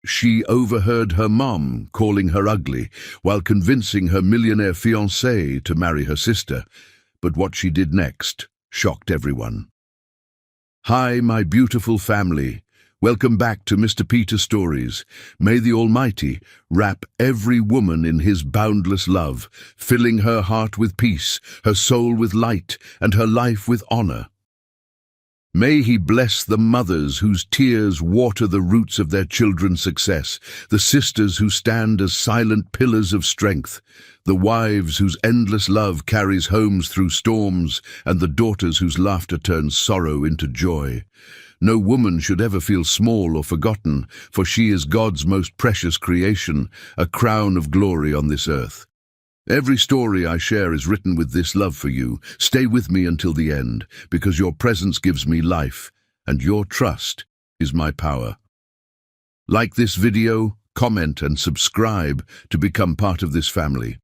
She overheard her mom calling her ugly while convincing her millionaire fiancé to marry her sister, but what she did next shocked everyone. Hi, my beautiful family. Welcome back to Mr. Peter Stories. May the Almighty wrap every woman in his boundless love, filling her heart with peace, her soul with light, and her life with honor. May he bless the mothers whose tears water the roots of their children's success, the sisters who stand as silent pillars of strength, the wives whose endless love carries homes through storms, and the daughters whose laughter turns sorrow into joy. No woman should ever feel small or forgotten, for she is God's most precious creation, a crown of glory on this earth. Every story I share is written with this love for you. Stay with me until the end, because your presence gives me life, and your trust is my power. Like this video, comment and subscribe to become part of this family.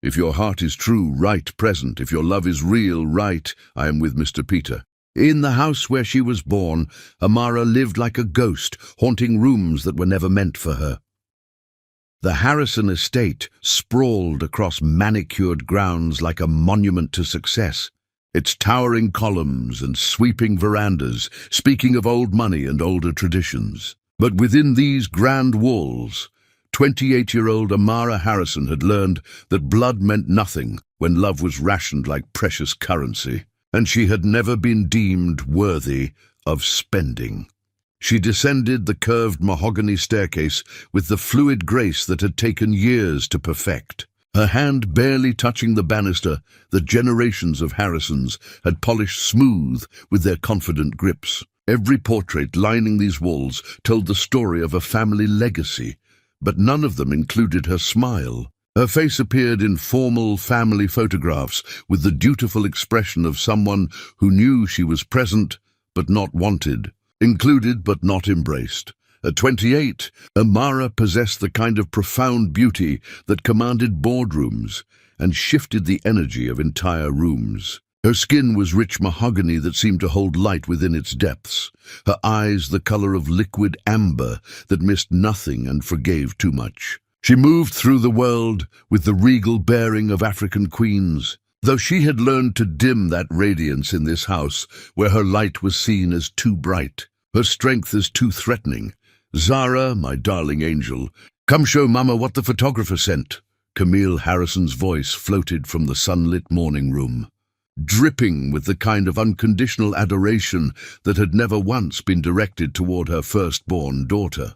If your heart is true, right, present. If your love is real, right, I am with Mr. Peter. In the house where she was born, Amara lived like a ghost, haunting rooms that were never meant for her. The Harrison estate sprawled across manicured grounds like a monument to success, its towering columns and sweeping verandas speaking of old money and older traditions. But within these grand walls, 28-year-old Amara Harrison had learned that blood meant nothing when love was rationed like precious currency, and she had never been deemed worthy of spending. She descended the curved mahogany staircase with the fluid grace that had taken years to perfect. Her hand barely touching the banister that generations of Harrisons had polished smooth with their confident grips. Every portrait lining these walls told the story of a family legacy, but none of them included her smile. Her face appeared in formal family photographs with the dutiful expression of someone who knew she was present but not wanted, included but not embraced. At 28, Amara possessed the kind of profound beauty that commanded boardrooms and shifted the energy of entire rooms. Her skin was rich mahogany that seemed to hold light within its depths, her eyes the color of liquid amber that missed nothing and forgave too much. She moved through the world with the regal bearing of African queens, though she had learned to dim that radiance in this house where her light was seen as too bright, her strength as too threatening. "Zara, my darling angel, come show Mama what the photographer sent." Camille Harrison's voice floated from the sunlit morning room, dripping with the kind of unconditional adoration that had never once been directed toward her firstborn daughter.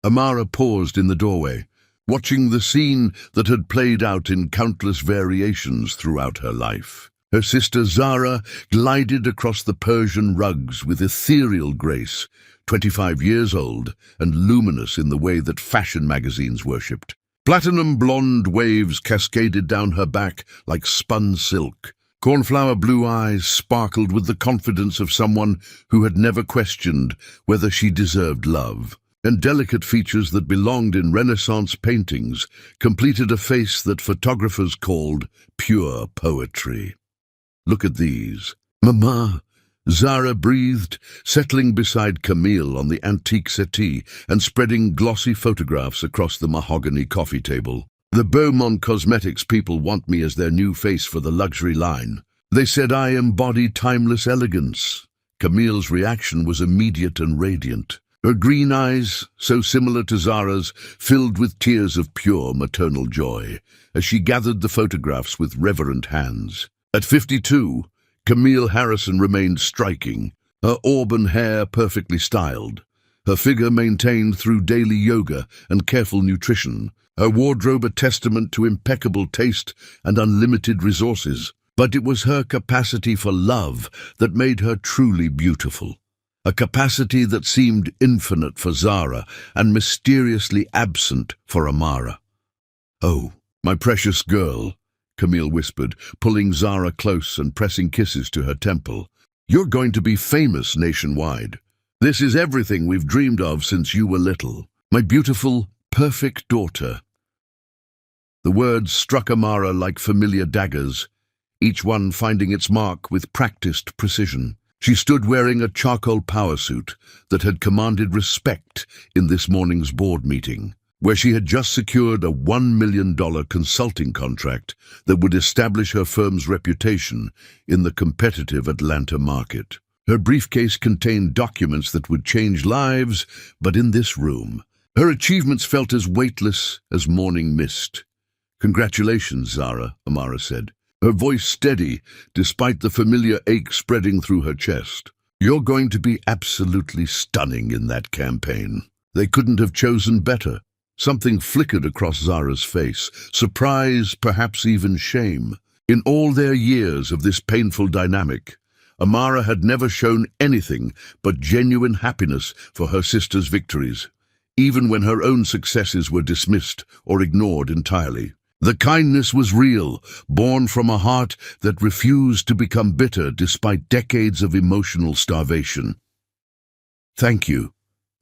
Amara paused in the doorway, watching the scene that had played out in countless variations throughout her life. Her sister Zara glided across the Persian rugs with ethereal grace, 25 years old and luminous in the way that fashion magazines worshipped. Platinum blonde waves cascaded down her back like spun silk. Cornflower blue eyes sparkled with the confidence of someone who had never questioned whether she deserved love. And delicate features that belonged in Renaissance paintings completed a face that photographers called pure poetry. "Look at these." "Mama," Zara breathed, settling beside Camille on the antique settee and spreading glossy photographs across the mahogany coffee table. "The Beaumont Cosmetics people want me as their new face for the luxury line. They said I embody timeless elegance." Camille's reaction was immediate and radiant. Her green eyes, so similar to Zara's, filled with tears of pure maternal joy as she gathered the photographs with reverent hands. At 52, Camille Harrison remained striking, her auburn hair perfectly styled, her figure maintained through daily yoga and careful nutrition, her wardrobe a testament to impeccable taste and unlimited resources. But it was her capacity for love that made her truly beautiful. A capacity that seemed infinite for Zara and mysteriously absent for Amara. "Oh, my precious girl," Camille whispered, pulling Zara close and pressing kisses to her temple. "You're going to be famous nationwide. This is everything we've dreamed of since you were little. My beautiful, perfect daughter." The words struck Amara like familiar daggers, each one finding its mark with practiced precision. She stood wearing a charcoal power suit that had commanded respect in this morning's board meeting, where she had just secured a $1 million consulting contract that would establish her firm's reputation in the competitive Atlanta market. Her briefcase contained documents that would change lives, but in this room, her achievements felt as weightless as morning mist. "Congratulations, Zara," Amara said, her voice steady despite the familiar ache spreading through her chest. "You're going to be absolutely stunning in that campaign." They couldn't have chosen better. Something flickered across Zara's face, surprise, perhaps even shame. In all their years of this painful dynamic, Amara had never shown anything but genuine happiness for her sister's victories, even when her own successes were dismissed or ignored entirely. The kindness was real, born from a heart that refused to become bitter despite decades of emotional starvation. "Thank you,"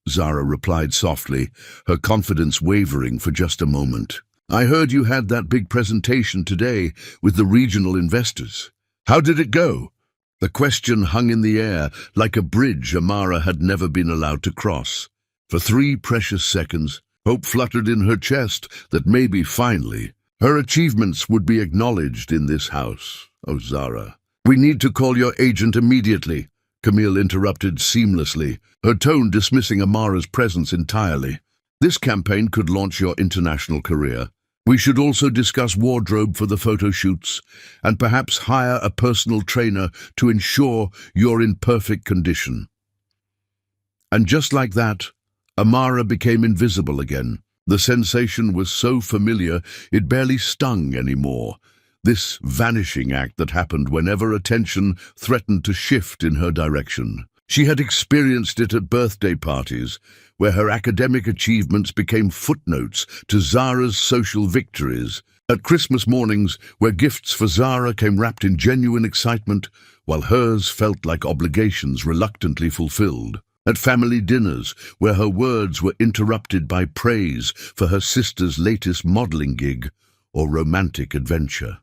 Zara replied softly, her confidence wavering for just a moment. "I heard you had that big presentation today with the regional investors. How did it go?" The question hung in the air like a bridge Amara had never been allowed to cross. For 3 precious seconds, hope fluttered in her chest that maybe finally her achievements would be acknowledged in this house. "Oh, Zara, we need to call your agent immediately," Camille interrupted seamlessly, her tone dismissing Amara's presence entirely. "This campaign could launch your international career. We should also discuss wardrobe for the photo shoots, and perhaps hire a personal trainer to ensure you're in perfect condition." And just like that, Amara became invisible again. The sensation was so familiar it barely stung anymore. This vanishing act that happened whenever attention threatened to shift in her direction. She had experienced it at birthday parties, where her academic achievements became footnotes to Zara's social victories. At Christmas mornings, where gifts for Zara came wrapped in genuine excitement, while hers felt like obligations reluctantly fulfilled. At family dinners, where her words were interrupted by praise for her sister's latest modeling gig or romantic adventure.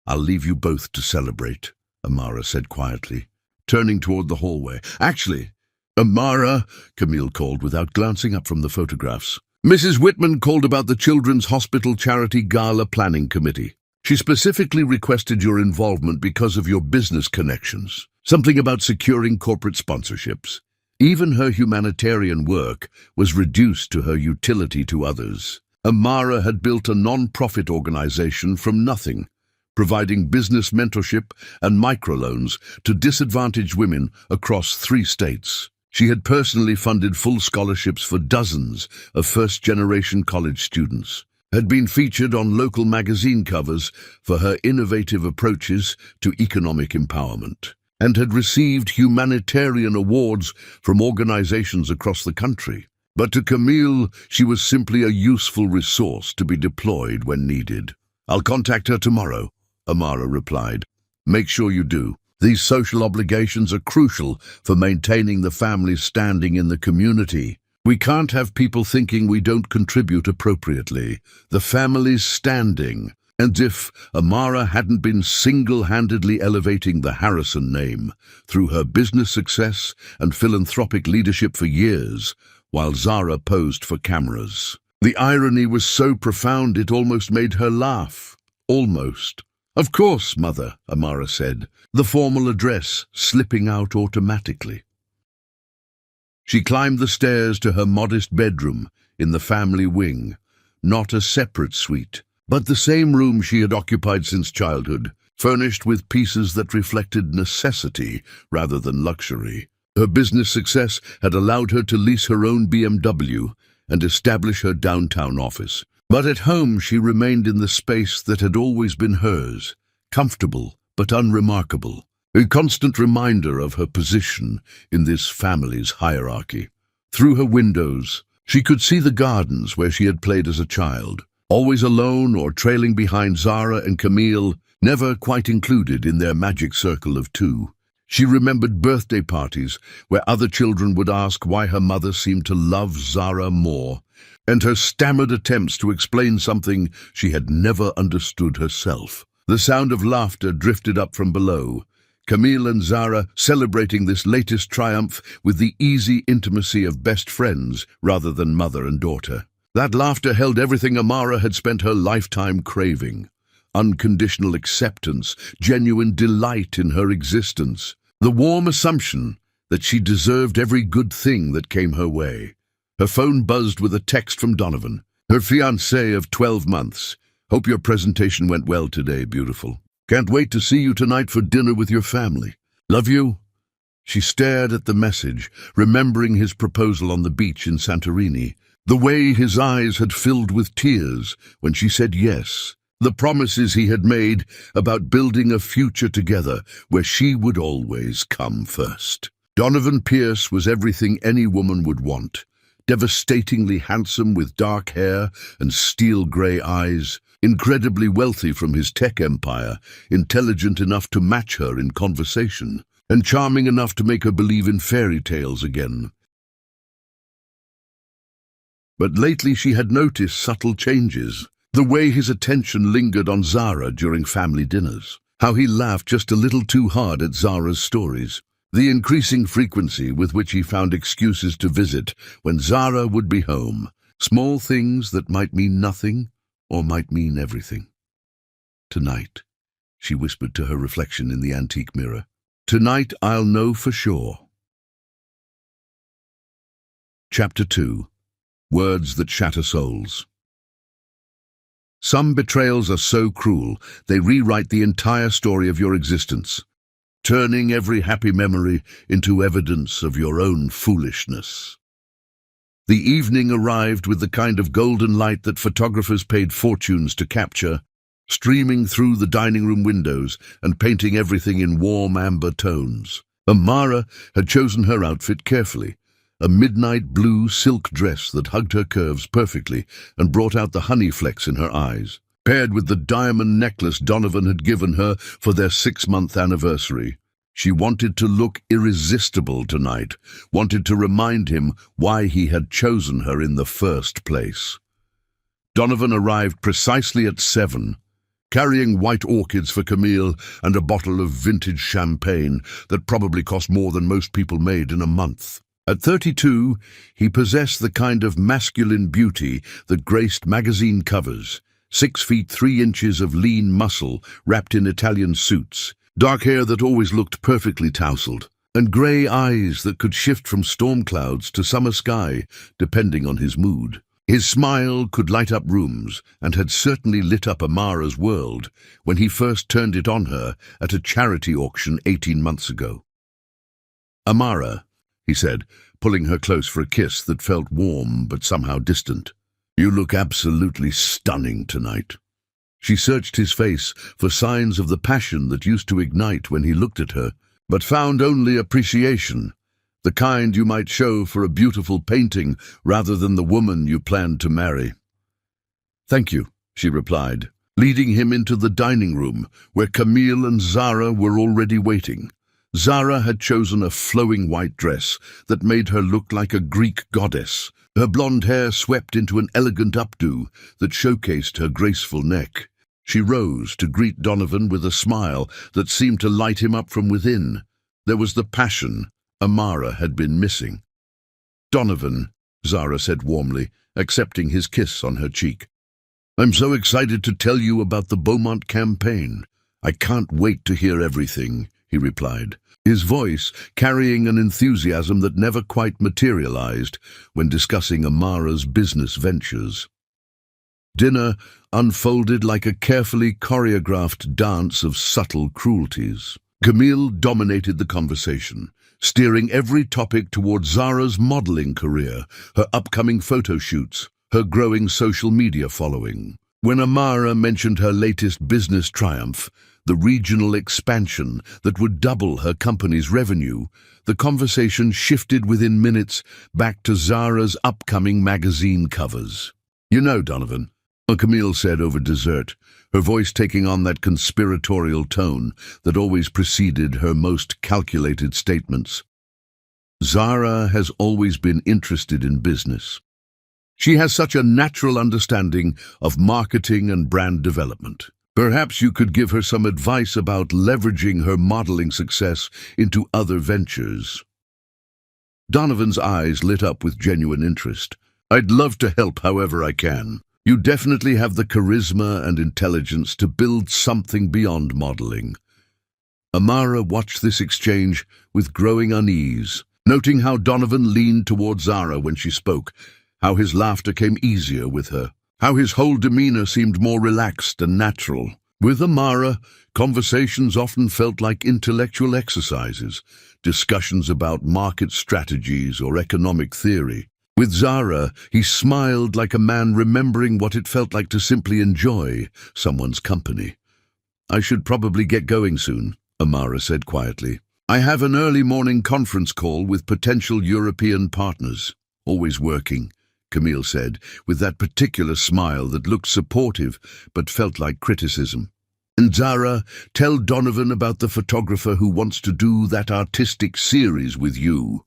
"I'll leave you both to celebrate," Amara said quietly, turning toward the hallway. "Actually, Amara," Camille called without glancing up from the photographs. "Mrs. Whitman called about the Children's Hospital Charity Gala Planning Committee. She specifically requested your involvement because of your business connections. Something about securing corporate sponsorships. Even her humanitarian work was reduced to her utility to others. Amara had built a non-profit organization from nothing, providing business mentorship and microloans to disadvantaged women across 3 states. She had personally funded full scholarships for dozens of first-generation college students, had been featured on local magazine covers for her innovative approaches to economic empowerment, and had received humanitarian awards from organizations across the country. But to Camille, she was simply a useful resource to be deployed when needed. "I'll contact her tomorrow," Amara replied. "Make sure you do. These social obligations are crucial for maintaining the family's standing in the community. We can't have people thinking we don't contribute appropriately. The family's standing." And if Amara hadn't been single-handedly elevating the Harrison name through her business success and philanthropic leadership for years, while Zara posed for cameras. The irony was so profound it almost made her laugh. Almost. "Of course, Mother," Amara said, the formal address slipping out automatically. She climbed the stairs to her modest bedroom in the family wing, not a separate suite, but the same room she had occupied since childhood, furnished with pieces that reflected necessity rather than luxury. Her business success had allowed her to lease her own BMW and establish her downtown office. But at home she remained in the space that had always been hers, comfortable but unremarkable, a constant reminder of her position in this family's hierarchy. Through her windows, she could see the gardens where she had played as a child, always alone or trailing behind Zara and Camille, never quite included in their magic circle of 2. She remembered birthday parties where other children would ask why her mother seemed to love Zara more, and her stammered attempts to explain something she had never understood herself. The sound of laughter drifted up from below, Camille and Zara celebrating this latest triumph with the easy intimacy of best friends rather than mother and daughter. That laughter held everything Amara had spent her lifetime craving. Unconditional acceptance, genuine delight in her existence, the warm assumption that she deserved every good thing that came her way. Her phone buzzed with a text from Donovan, her fiancé of 12 months. Hope your presentation went well today, beautiful. Can't wait to see you tonight for dinner with your family. Love you. She stared at the message, remembering his proposal on the beach in Santorini. The way his eyes had filled with tears when she said yes. The promises he had made about building a future together where she would always come first. Donovan Pierce was everything any woman would want. Devastatingly handsome with dark hair and steel-grey eyes, incredibly wealthy from his tech empire, intelligent enough to match her in conversation, and charming enough to make her believe in fairy tales again. But lately she had noticed subtle changes. The way his attention lingered on Zara during family dinners. How he laughed just a little too hard at Zara's stories. The increasing frequency with which he found excuses to visit when Zara would be home. Small things that might mean nothing or might mean everything. Tonight, she whispered to her reflection in the antique mirror. Tonight I'll know for sure. Chapter 2. Words that shatter souls. Some betrayals are so cruel, they rewrite the entire story of your existence, turning every happy memory into evidence of your own foolishness. The evening arrived with the kind of golden light that photographers paid fortunes to capture, streaming through the dining room windows and painting everything in warm amber tones. Amara had chosen her outfit carefully, a midnight blue silk dress that hugged her curves perfectly and brought out the honey flecks in her eyes, paired with the diamond necklace Donovan had given her for their 6-month anniversary. She wanted to look irresistible tonight, wanted to remind him why he had chosen her in the first place. Donovan arrived precisely at 7, carrying white orchids for Camille and a bottle of vintage champagne that probably cost more than most people made in a month. At 32, he possessed the kind of masculine beauty that graced magazine covers, 6 feet 3 inches of lean muscle wrapped in Italian suits, dark hair that always looked perfectly tousled, and grey eyes that could shift from storm clouds to summer sky, depending on his mood. His smile could light up rooms, and had certainly lit up Amara's world when he first turned it on her at a charity auction 18 months ago. "Amara," he said, pulling her close for a kiss that felt warm but somehow distant. "You look absolutely stunning tonight." She searched his face for signs of the passion that used to ignite when he looked at her, but found only appreciation, the kind you might show for a beautiful painting rather than the woman you planned to marry. "Thank you," she replied, leading him into the dining room where Camille and Zara were already waiting. Zara had chosen a flowing white dress that made her look like a Greek goddess, her blonde hair swept into an elegant updo that showcased her graceful neck. She rose to greet Donovan with a smile that seemed to light him up from within. There was the passion Amara had been missing. "Donovan," Zara said warmly, accepting his kiss on her cheek. "I'm so excited to tell you about the Beaumont campaign. I can't wait to hear everything," he replied, his voice carrying an enthusiasm that never quite materialized when discussing Amara's business ventures. Dinner unfolded like a carefully choreographed dance of subtle cruelties. Camille dominated the conversation, steering every topic toward Zara's modeling career, her upcoming photo shoots, her growing social media following. When Amara mentioned her latest business triumph, the regional expansion that would double her company's revenue, the conversation shifted within minutes back to Zara's upcoming magazine covers. "You know, Donovan," Camille said over dessert, her voice taking on that conspiratorial tone that always preceded her most calculated statements. "Zara has always been interested in business. She has such a natural understanding of marketing and brand development. Perhaps you could give her some advice about leveraging her modeling success into other ventures. Donovan's eyes lit up with genuine interest. I'd love to help however I can. You definitely have the charisma and intelligence to build something beyond modeling. Amara watched this exchange with growing unease, noting how Donovan leaned toward Zara when she spoke, how his laughter came easier with her, how his whole demeanor seemed more relaxed and natural. With Amara, conversations often felt like intellectual exercises, discussions about market strategies or economic theory. With Zara, he smiled like a man remembering what it felt like to simply enjoy someone's company. I should probably get going soon, Amara said quietly. I have an early morning conference call with potential European partners. Always working, Camille said, with that particular smile that looked supportive but felt like criticism. And Zara, tell Donovan about the photographer who wants to do that artistic series with you.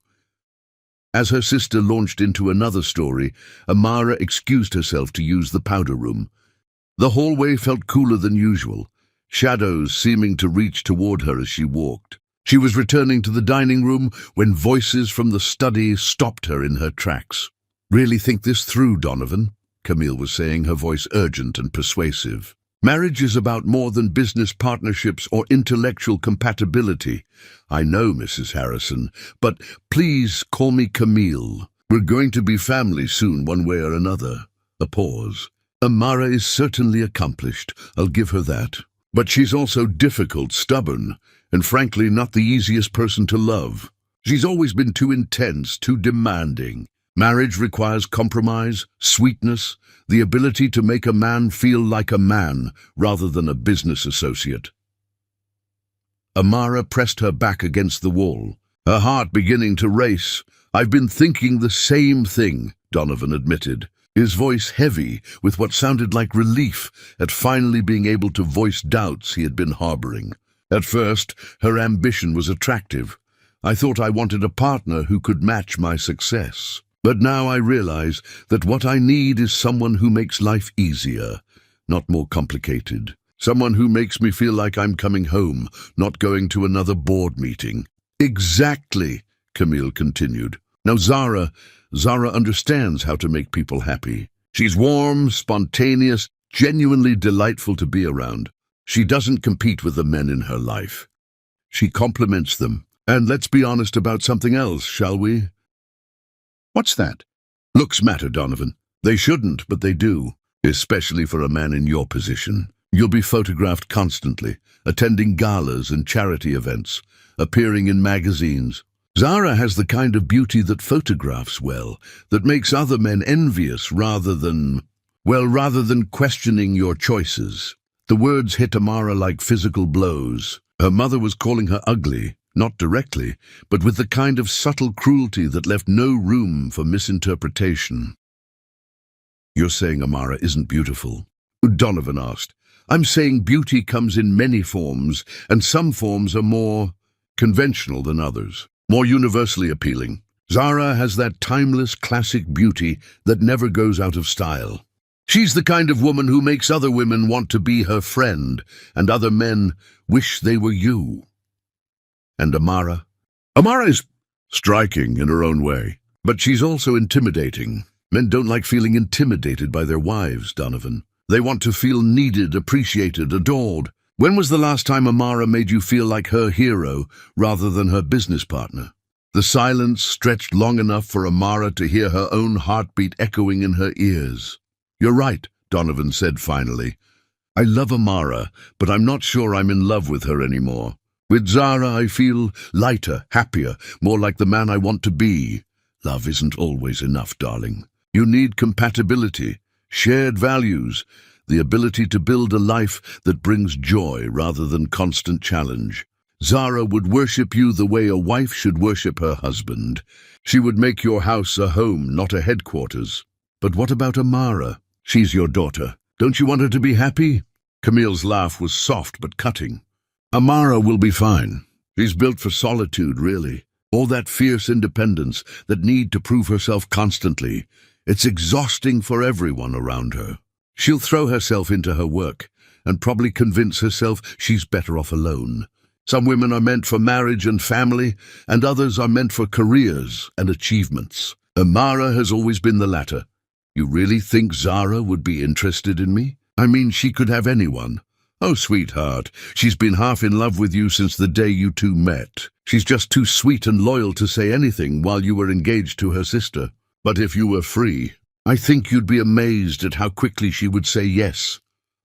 As her sister launched into another story, Amara excused herself to use the powder room. The hallway felt cooler than usual, shadows seeming to reach toward her as she walked. She was returning to the dining room when voices from the study stopped her in her tracks. Really think this through, Donovan, Camille was saying, her voice urgent and persuasive. Marriage is about more than business partnerships or intellectual compatibility. I know, Mrs. Harrison, but please call me Camille. We're going to be family soon, one way or another. A pause. Amara is certainly accomplished, I'll give her that. But she's also difficult, stubborn, and frankly not the easiest person to love. She's always been too intense, too demanding. Marriage requires compromise, sweetness, the ability to make a man feel like a man rather than a business associate. Amara pressed her back against the wall, her heart beginning to race. I've been thinking the same thing, Donovan admitted, his voice heavy with what sounded like relief at finally being able to voice doubts he had been harboring. At first, her ambition was attractive. I thought I wanted a partner who could match my success. But now I realize that what I need is someone who makes life easier, not more complicated. Someone who makes me feel like I'm coming home, not going to another board meeting. Exactly, Camille continued. Now Zara understands how to make people happy. She's warm, spontaneous, genuinely delightful to be around. She doesn't compete with the men in her life. She complements them. And let's be honest about something else, shall we? What's that? Looks matter, Donovan. They shouldn't, but they do, especially for a man in your position. You'll be photographed constantly, attending galas and charity events, appearing in magazines. Zara has the kind of beauty that photographs well, that makes other men envious rather than questioning your choices. The words hit Amara like physical blows. Her mother was calling her ugly, not directly, but with the kind of subtle cruelty that left no room for misinterpretation. You're saying Amara isn't beautiful? Donovan asked. I'm saying beauty comes in many forms, and some forms are more conventional than others, more universally appealing. Zara has that timeless classic beauty that never goes out of style. She's the kind of woman who makes other women want to be her friend, and other men wish they were you. And Amara? Amara is striking in her own way, but she's also intimidating. Men don't like feeling intimidated by their wives, Donovan. They want to feel needed, appreciated, adored. When was the last time Amara made you feel like her hero rather than her business partner? The silence stretched long enough for Amara to hear her own heartbeat echoing in her ears. You're right, Donovan said finally. I love Amara, but I'm not sure I'm in love with her anymore. With Zara, I feel lighter, happier, more like the man I want to be. Love isn't always enough, darling. You need compatibility, shared values, the ability to build a life that brings joy rather than constant challenge. Zara would worship you the way a wife should worship her husband. She would make your house a home, not a headquarters. But what about Amara? She's your daughter. Don't you want her to be happy? Camille's laugh was soft but cutting. Amara will be fine. She's built for solitude, really. All that fierce independence, that need to prove herself constantly. It's exhausting for everyone around her. She'll throw herself into her work, and probably convince herself she's better off alone. Some women are meant for marriage and family, and others are meant for careers and achievements. Amara has always been the latter. You really think Zara would be interested in me? I mean, she could have anyone. Oh, sweetheart, she's been half in love with you since the day you two met. She's just too sweet and loyal to say anything while you were engaged to her sister. But if you were free, I think you'd be amazed at how quickly she would say yes.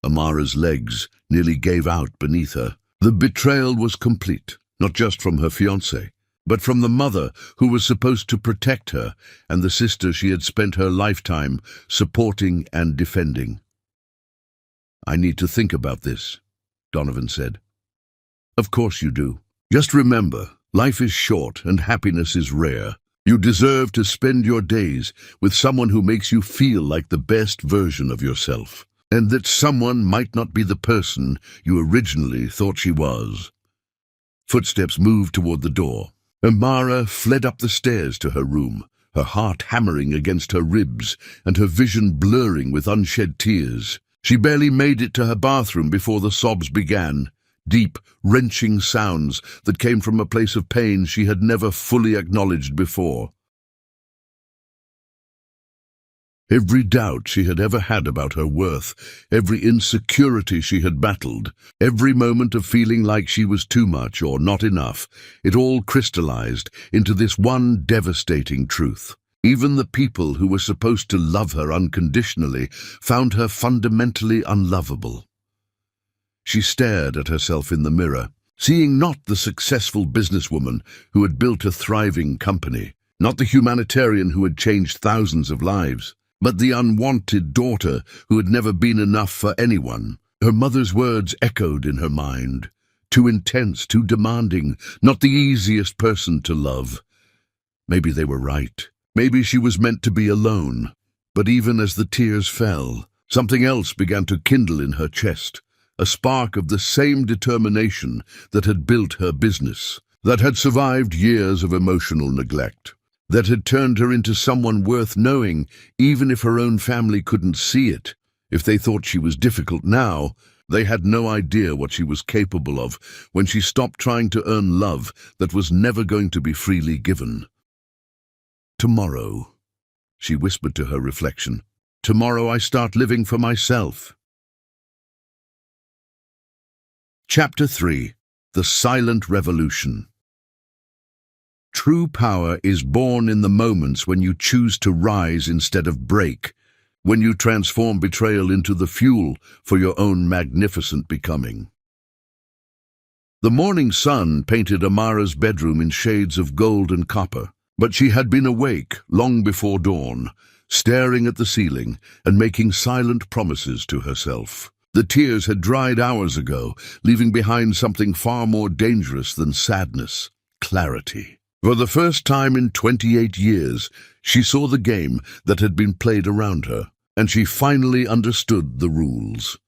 Amara's legs nearly gave out beneath her. The betrayal was complete, not just from her fiancé, but from the mother who was supposed to protect her and the sister she had spent her lifetime supporting and defending. I need to think about this, Donovan said. Of course you do. Just remember, life is short and happiness is rare. You deserve to spend your days with someone who makes you feel like the best version of yourself, and that someone might not be the person you originally thought she was. Footsteps moved toward the door. Amara fled up the stairs to her room, her heart hammering against her ribs and her vision blurring with unshed tears. She barely made it to her bathroom before the sobs began, deep, wrenching sounds that came from a place of pain she had never fully acknowledged before. Every doubt she had ever had about her worth, every insecurity she had battled, every moment of feeling like she was too much or not enough, it all crystallized into this one devastating truth. Even the people who were supposed to love her unconditionally found her fundamentally unlovable. She stared at herself in the mirror, seeing not the successful businesswoman who had built a thriving company, not the humanitarian who had changed thousands of lives, but the unwanted daughter who had never been enough for anyone. Her mother's words echoed in her mind. Too intense, too demanding, not the easiest person to love. Maybe they were right. Maybe she was meant to be alone. But even as the tears fell, something else began to kindle in her chest, a spark of the same determination that had built her business, that had survived years of emotional neglect, that had turned her into someone worth knowing, even if her own family couldn't see it. If they thought she was difficult now, they had no idea what she was capable of when she stopped trying to earn love that was never going to be freely given. Tomorrow, she whispered to her reflection, tomorrow I start living for myself. Chapter 3. The Silent Revolution. True power is born in the moments when you choose to rise instead of break, when you transform betrayal into the fuel for your own magnificent becoming. The morning sun painted Amara's bedroom in shades of gold and copper, but she had been awake long before dawn, staring at the ceiling and making silent promises to herself. The tears had dried hours ago, leaving behind something far more dangerous than sadness: clarity. For the first time in 28 years, she saw the game that had been played around her, and she finally understood the rules.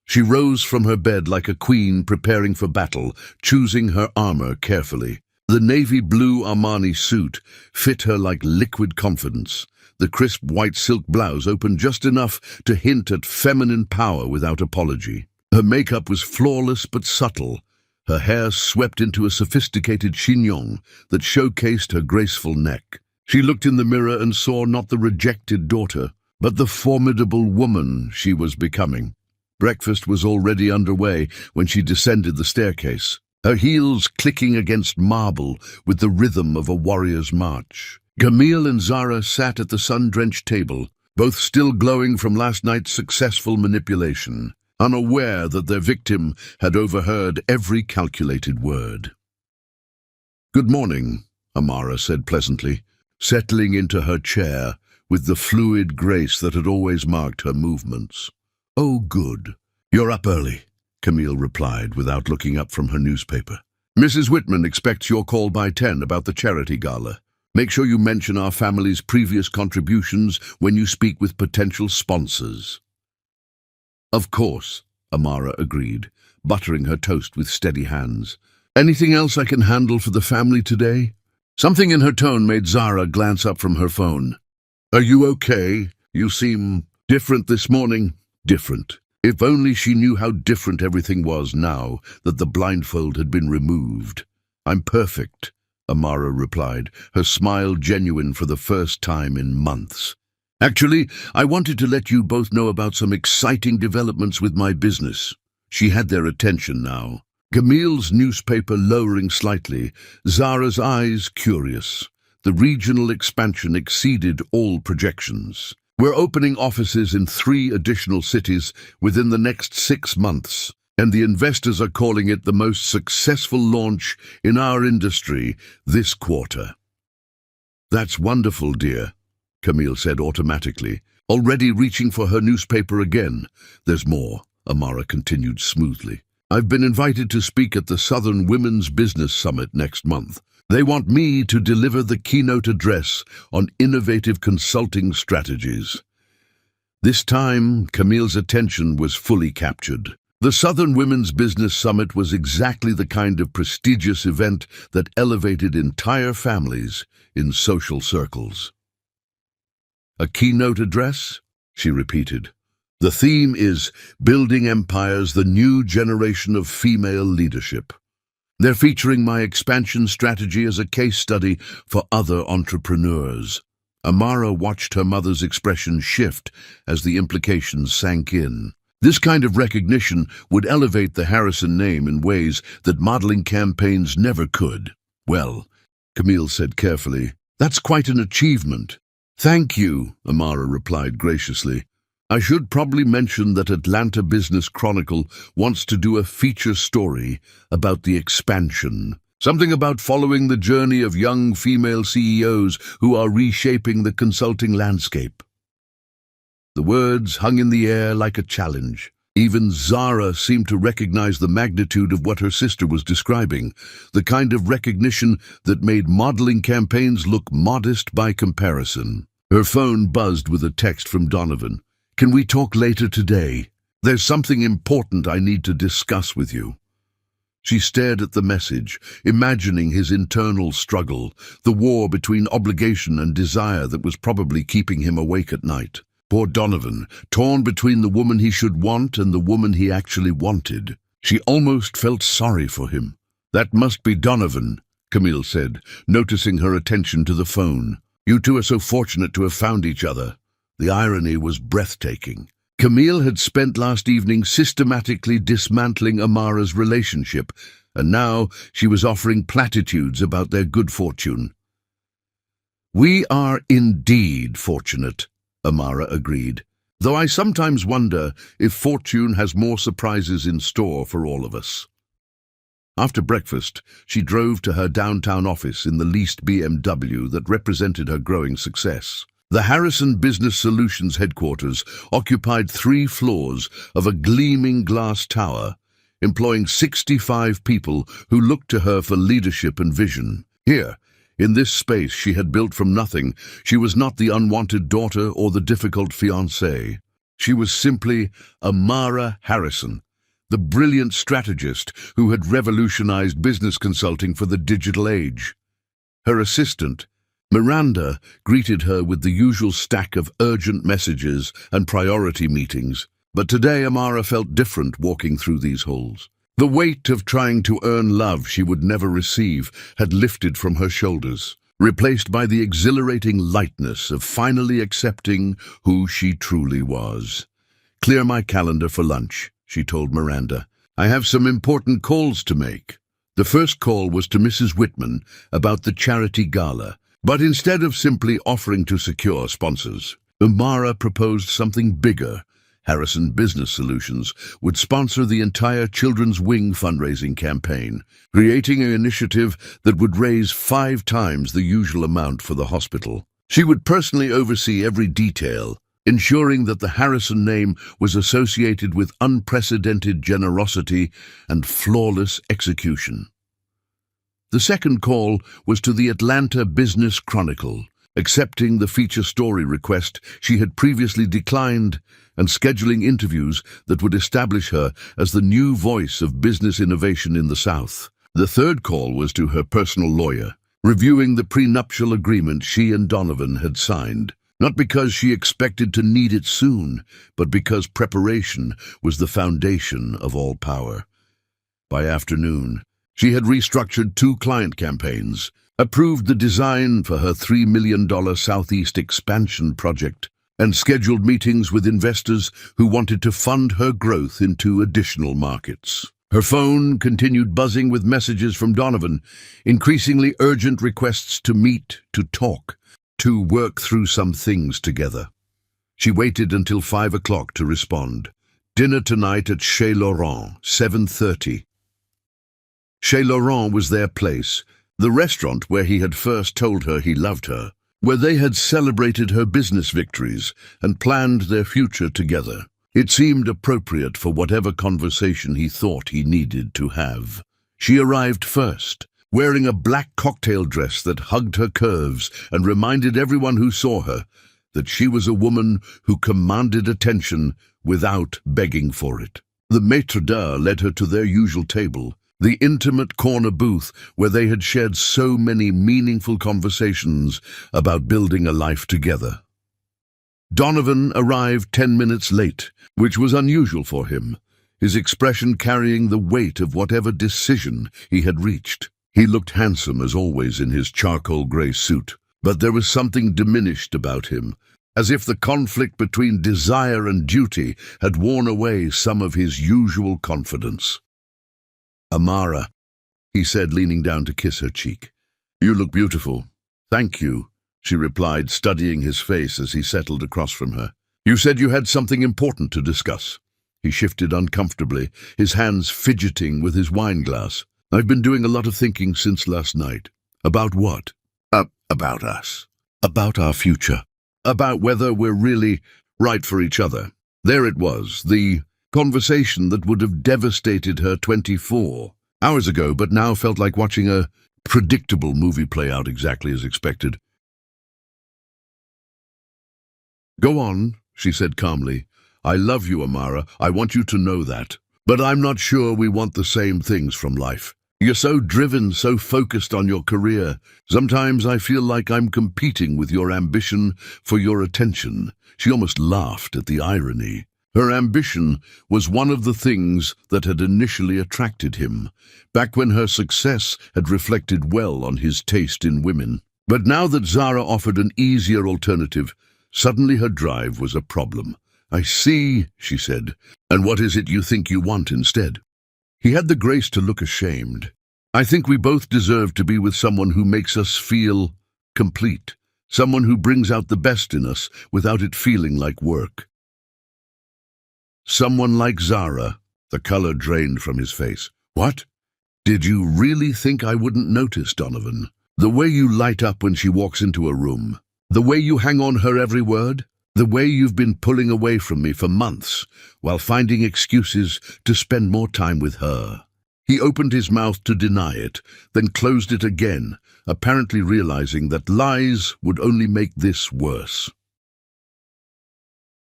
She rose from her bed like a queen preparing for battle, choosing her armor carefully. The navy blue Armani suit fit her like liquid confidence. The crisp white silk blouse opened just enough to hint at feminine power without apology. Her makeup was flawless but subtle, her hair swept into a sophisticated chignon that showcased her graceful neck. She looked in the mirror and saw not the rejected daughter, but the formidable woman she was becoming. Breakfast was already underway when she descended the staircase, her heels clicking against marble with the rhythm of a warrior's march. Camille and Zara sat at the sun-drenched table, both still glowing from last night's successful manipulation, unaware that their victim had overheard every calculated word. "Good morning," Amara said pleasantly, settling into her chair with the fluid grace that had always marked her movements. "Oh, good. You're up early," Camille replied without looking up from her newspaper. "Mrs. Whitman expects your call by 10 about the charity gala. Make sure you mention our family's previous contributions when you speak with potential sponsors." "Of course," Amara agreed, buttering her toast with steady hands. "Anything else I can handle for the family today?" Something in her tone made Zara glance up from her phone. "Are you okay? You seem different this morning." "Different. If only she knew how different everything was now that the blindfold had been removed. "I'm perfect," Amara replied, her smile genuine for the first time in months. "Actually, I wanted to let you both know about some exciting developments with my business." She had their attention now. Camille's newspaper lowering slightly, Zara's eyes curious. The regional expansion exceeded all projections. "We're opening offices in 3 additional cities within the next 6 months, and the investors are calling it the most successful launch in our industry this quarter." "That's wonderful, dear," Camille said automatically, already reaching for her newspaper again. "There's more," Amara continued smoothly. "I've been invited to speak at the Southern Women's Business Summit next month. They want me to deliver the keynote address on innovative consulting strategies." This time, Camille's attention was fully captured. The Southern Women's Business Summit was exactly the kind of prestigious event that elevated entire families in social circles. "A keynote address?" she repeated. "The theme is Building Empires, the New Generation of Female Leadership. They're featuring my expansion strategy as a case study for other entrepreneurs." Amara watched her mother's expression shift as the implications sank in. This kind of recognition would elevate the Harrison name in ways that modeling campaigns never could. "Well," Camille said carefully, "that's quite an achievement." "Thank you," Amara replied graciously. "I should probably mention that Atlanta Business Chronicle wants to do a feature story about the expansion. Something about following the journey of young female CEOs who are reshaping the consulting landscape." The words hung in the air like a challenge. Even Zara seemed to recognize the magnitude of what her sister was describing, the kind of recognition that made modeling campaigns look modest by comparison. Her phone buzzed with a text from Donovan. "Can we talk later today? There's something important I need to discuss with you." She stared at the message, imagining his internal struggle, the war between obligation and desire that was probably keeping him awake at night. Poor Donovan, torn between the woman he should want and the woman he actually wanted. She almost felt sorry for him. "That must be Donovan," Camille said, noticing her attention to the phone. "You two are so fortunate to have found each other." The irony was breathtaking. Camille had spent last evening systematically dismantling Amara's relationship, and now she was offering platitudes about their good fortune. "We are indeed fortunate," Amara agreed, "though I sometimes wonder if fortune has more surprises in store for all of us." After breakfast, she drove to her downtown office in the leased BMW that represented her growing success. The Harrison Business Solutions headquarters occupied 3 floors of a gleaming glass tower, employing 65 people who looked to her for leadership and vision. Here, in this space she had built from nothing, she was not the unwanted daughter or the difficult fiancée. She was simply Amara Harrison, the brilliant strategist who had revolutionized business consulting for the digital age. Her assistant, Miranda, greeted her with the usual stack of urgent messages and priority meetings, but today Amara felt different walking through these halls. The weight of trying to earn love she would never receive had lifted from her shoulders, replaced by the exhilarating lightness of finally accepting who she truly was. "Clear my calendar for lunch," she told Miranda. "I have some important calls to make." The first call was to Mrs. Whitman about the charity gala, but instead of simply offering to secure sponsors, Amara proposed something bigger. Harrison Business Solutions would sponsor the entire Children's Wing fundraising campaign, creating an initiative that would raise 5 times the usual amount for the hospital. She would personally oversee every detail, ensuring that the Harrison name was associated with unprecedented generosity and flawless execution. The second call was to the Atlanta Business Chronicle, accepting the feature story request she had previously declined and scheduling interviews that would establish her as the new voice of business innovation in the South. The third call was to her personal lawyer, reviewing the prenuptial agreement she and Donovan had signed. Not because she expected to need it soon, but because preparation was the foundation of all power. By afternoon, she had restructured 2 client campaigns, approved the design for her $3 million Southeast expansion project, and scheduled meetings with investors who wanted to fund her growth into additional markets. Her phone continued buzzing with messages from Donovan, increasingly urgent requests to meet, to talk, to work through some things together. She waited until 5 o'clock to respond. Dinner tonight at Chez Laurent, 7:30. Chez Laurent was their place, the restaurant where he had first told her he loved her, where they had celebrated her business victories and planned their future together. It seemed appropriate for whatever conversation he thought he needed to have. She arrived first, wearing a black cocktail dress that hugged her curves and reminded everyone who saw her that she was a woman who commanded attention without begging for it. The maître d'œuvre led her to their usual table, the intimate corner booth where they had shared so many meaningful conversations about building a life together. Donovan arrived 10 minutes late, which was unusual for him, his expression carrying the weight of whatever decision he had reached. He looked handsome as always in his charcoal grey suit, but there was something diminished about him, as if the conflict between desire and duty had worn away some of his usual confidence. "Amara," he said, leaning down to kiss her cheek. "You look beautiful." "Thank you," she replied, studying his face as he settled across from her. "You said you had something important to discuss." He shifted uncomfortably, his hands fidgeting with his wine glass. "I've been doing a lot of thinking since last night." "About what?" About us. About our future. About whether we're really right for each other." There it was, the conversation that would have devastated her 24 hours ago, but now felt like watching a predictable movie play out exactly as expected. "Go on," she said calmly. "I love you, Amara. I want you to know that. But I'm not sure we want the same things from life. You're so driven, so focused on your career. Sometimes I feel like I'm competing with your ambition for your attention." She almost laughed at the irony. Her ambition was one of the things that had initially attracted him, back when her success had reflected well on his taste in women. But now that Zara offered an easier alternative, suddenly her drive was a problem. "I see," she said. "And what is it you think you want instead?" He had the grace to look ashamed. "I think we both deserve to be with someone who makes us feel complete, someone who brings out the best in us without it feeling like work. Someone like Zara." The color drained from his face. "What? Did you really think I wouldn't notice, Donovan? The way you light up when she walks into a room, the way you hang on her every word, the way you've been pulling away from me for months while finding excuses to spend more time with her." He opened his mouth to deny it, then closed it again, apparently realizing that lies would only make this worse.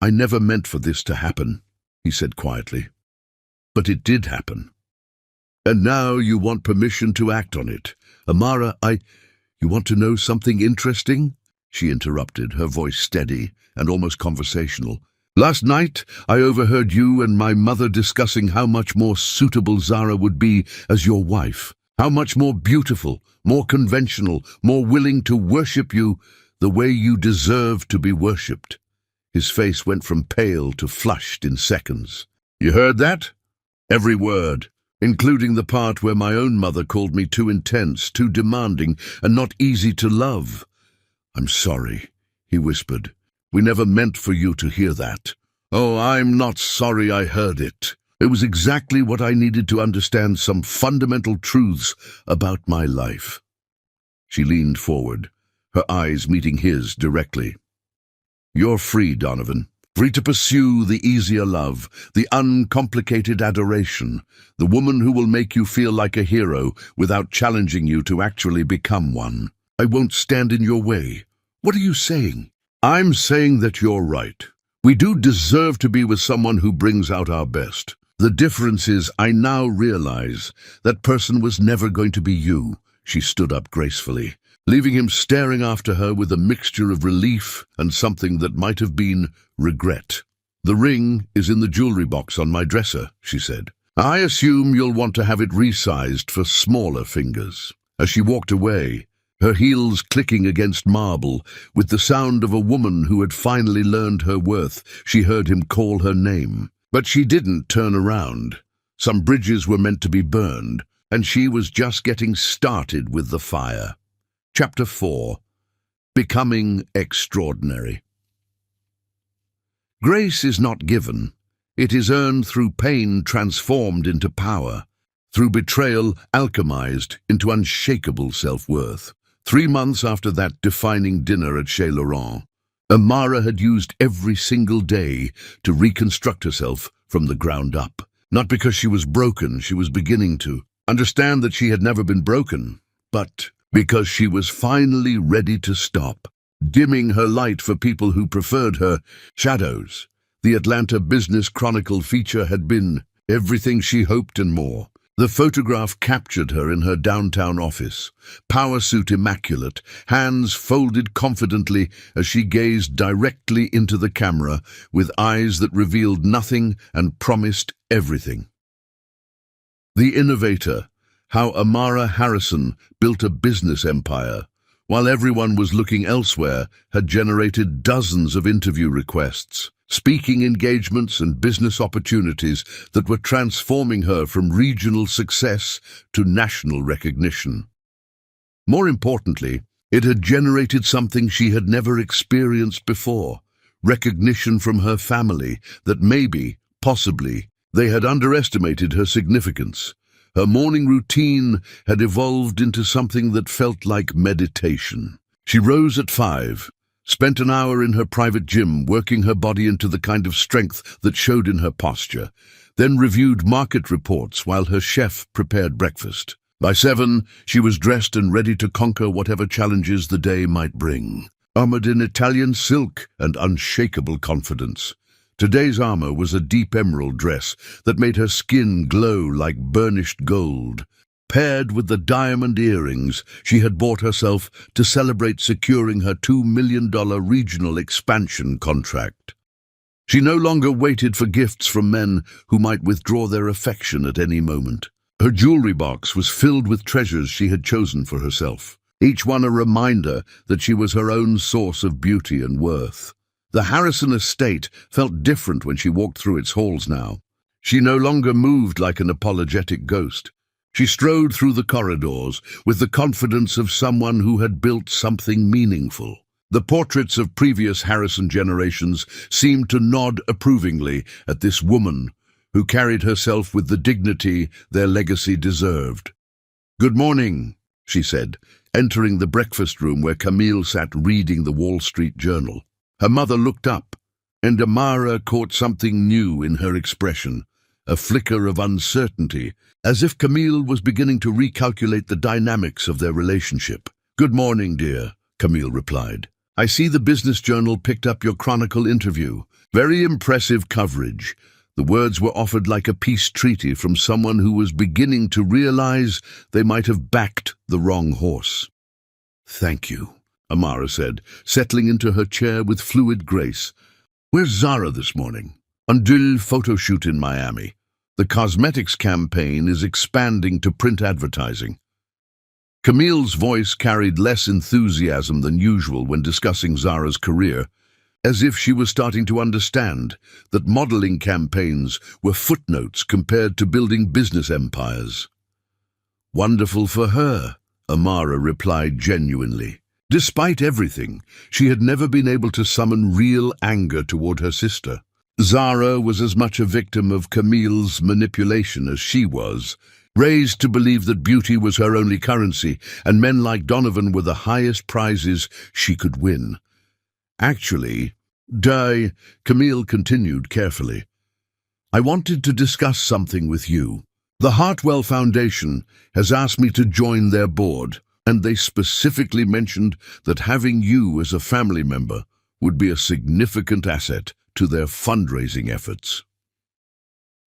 "I never meant for this to happen," he said quietly. "But it did happen. And now you want permission to act on it. Amara, you want to know something interesting?" She interrupted, her voice steady and almost conversational. "Last night, I overheard you and my mother discussing how much more suitable Zara would be as your wife, how much more beautiful, more conventional, more willing to worship you the way you deserve to be worshipped." His face went from pale to flushed in seconds. "You heard that?" "Every word, including the part where my own mother called me too intense, too demanding, and not easy to love." "I'm sorry," he whispered. "We never meant for you to hear that." "Oh, I'm not sorry I heard it. It was exactly what I needed to understand some fundamental truths about my life." She leaned forward, her eyes meeting his directly. "You're free, Donovan. Free to pursue the easier love, the uncomplicated adoration, the woman who will make you feel like a hero without challenging you to actually become one. I won't stand in your way." "What are you saying?" "I'm saying that you're right. We do deserve to be with someone who brings out our best. The difference is I now realize that person was never going to be you." She stood up gracefully, leaving him staring after her with a mixture of relief and something that might have been regret. "The ring is in the jewelry box on my dresser," she said. "I assume you'll want to have it resized for smaller fingers." As she walked away, her heels clicking against marble, with the sound of a woman who had finally learned her worth, she heard him call her name. But she didn't turn around. Some bridges were meant to be burned, and she was just getting started with the fire. Chapter 4. Becoming Extraordinary. Grace is not given. It is earned through pain transformed into power, through betrayal alchemized into unshakable self-worth. 3 months after that defining dinner at Chez Laurent, Amara had used every single day to reconstruct herself from the ground up. Not because she was broken, she was beginning to understand that she had never been broken, but because she was finally ready to stop, dimming her light for people who preferred her shadows. The Atlanta Business Chronicle feature had been everything she hoped and more. The photograph captured her in her downtown office, power suit immaculate, hands folded confidently as she gazed directly into the camera with eyes that revealed nothing and promised everything. The Innovator, how Amara Harrison built a business empire, while everyone was looking elsewhere, had generated dozens of interview requests, speaking engagements and business opportunities that were transforming her from regional success to national recognition. More importantly, it had generated something she had never experienced before, recognition from her family that maybe, possibly, they had underestimated her significance. Her morning routine had evolved into something that felt like meditation. She rose at 5, spent an hour in her private gym working her body into the kind of strength that showed in her posture, then reviewed market reports while her chef prepared breakfast. By 7, she was dressed and ready to conquer whatever challenges the day might bring, armored in Italian silk and unshakable confidence. Today's armor was a deep emerald dress that made her skin glow like burnished gold, paired with the diamond earrings she had bought herself to celebrate securing her $2 million regional expansion contract. She no longer waited for gifts from men who might withdraw their affection at any moment. Her jewelry box was filled with treasures she had chosen for herself, each one a reminder that she was her own source of beauty and worth. The Harrison estate felt different when she walked through its halls now. She no longer moved like an apologetic ghost. She strode through the corridors with the confidence of someone who had built something meaningful. The portraits of previous Harrison generations seemed to nod approvingly at this woman who carried herself with the dignity their legacy deserved. "Good morning," she said, entering the breakfast room where Camille sat reading the Wall Street Journal. Her mother looked up, and Amara caught something new in her expression, a flicker of uncertainty, as if Camille was beginning to recalculate the dynamics of their relationship. "Good morning, dear," Camille replied. "I see the Business Journal picked up your Chronicle interview. Very impressive coverage." The words were offered like a peace treaty from someone who was beginning to realize they might have backed the wrong horse. "Thank you," Amara said, settling into her chair with fluid grace. "Where's Zara this morning?" "Undul photo shoot in Miami. The cosmetics campaign is expanding to print advertising." Camille's voice carried less enthusiasm than usual when discussing Zara's career, as if she was starting to understand that modeling campaigns were footnotes compared to building business empires. "Wonderful for her," Amara replied genuinely. Despite everything, she had never been able to summon real anger toward her sister. Zara was as much a victim of Camille's manipulation as she was, raised to believe that beauty was her only currency, and men like Donovan were the highest prizes she could win. "Actually, Camille continued carefully, "I wanted to discuss something with you. The Hartwell Foundation has asked me to join their board, and they specifically mentioned that having you as a family member would be a significant asset to their fundraising efforts."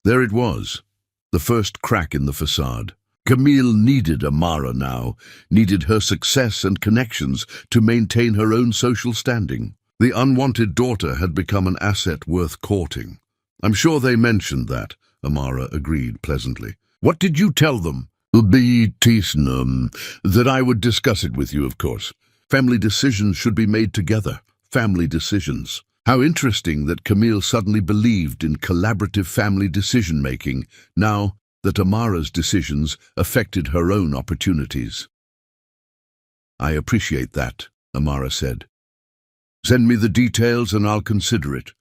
There it was, the first crack in the facade. Camille needed Amara now, needed her success and connections to maintain her own social standing. The unwanted daughter had become an asset worth courting. "I'm sure they mentioned that," Amara agreed pleasantly. "What did you tell them?" That I would discuss it with you, of course. Family decisions should be made together. Family decisions. How interesting that Camille suddenly believed in collaborative family decision-making, now that Amara's decisions affected her own opportunities. "I appreciate that," Amara said. "Send me the details and I'll consider it."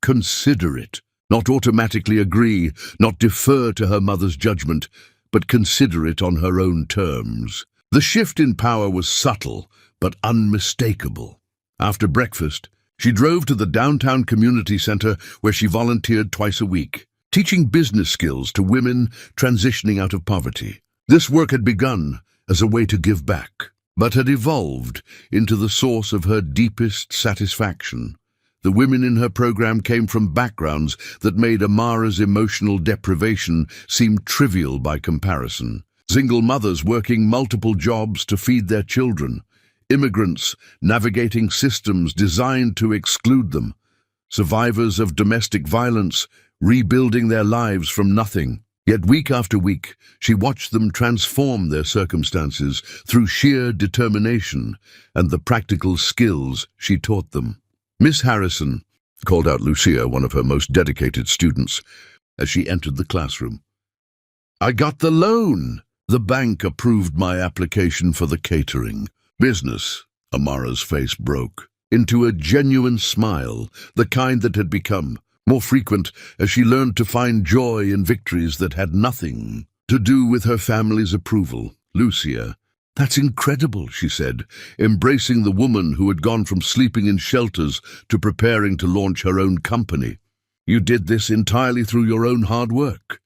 Consider it. Not automatically agree, not defer to her mother's judgment, but consider it on her own terms. The shift in power was subtle, but unmistakable. After breakfast, she drove to the downtown community center where she volunteered twice a week, teaching business skills to women transitioning out of poverty. This work had begun as a way to give back, but had evolved into the source of her deepest satisfaction. The women in her program came from backgrounds that made Amara's emotional deprivation seem trivial by comparison. Single mothers working multiple jobs to feed their children, immigrants navigating systems designed to exclude them, survivors of domestic violence rebuilding their lives from nothing. Yet week after week, she watched them transform their circumstances through sheer determination and the practical skills she taught them. "Miss Harrison," called out Lucia, one of her most dedicated students, as she entered the classroom. "I got the loan. The bank approved my application for the catering business." Amara's face broke into a genuine smile, the kind that had become more frequent as she learned to find joy in victories that had nothing to do with her family's approval. "Lucia, that's incredible," she said, embracing the woman who had gone from sleeping in shelters to preparing to launch her own company. "You did this entirely through your own hard work."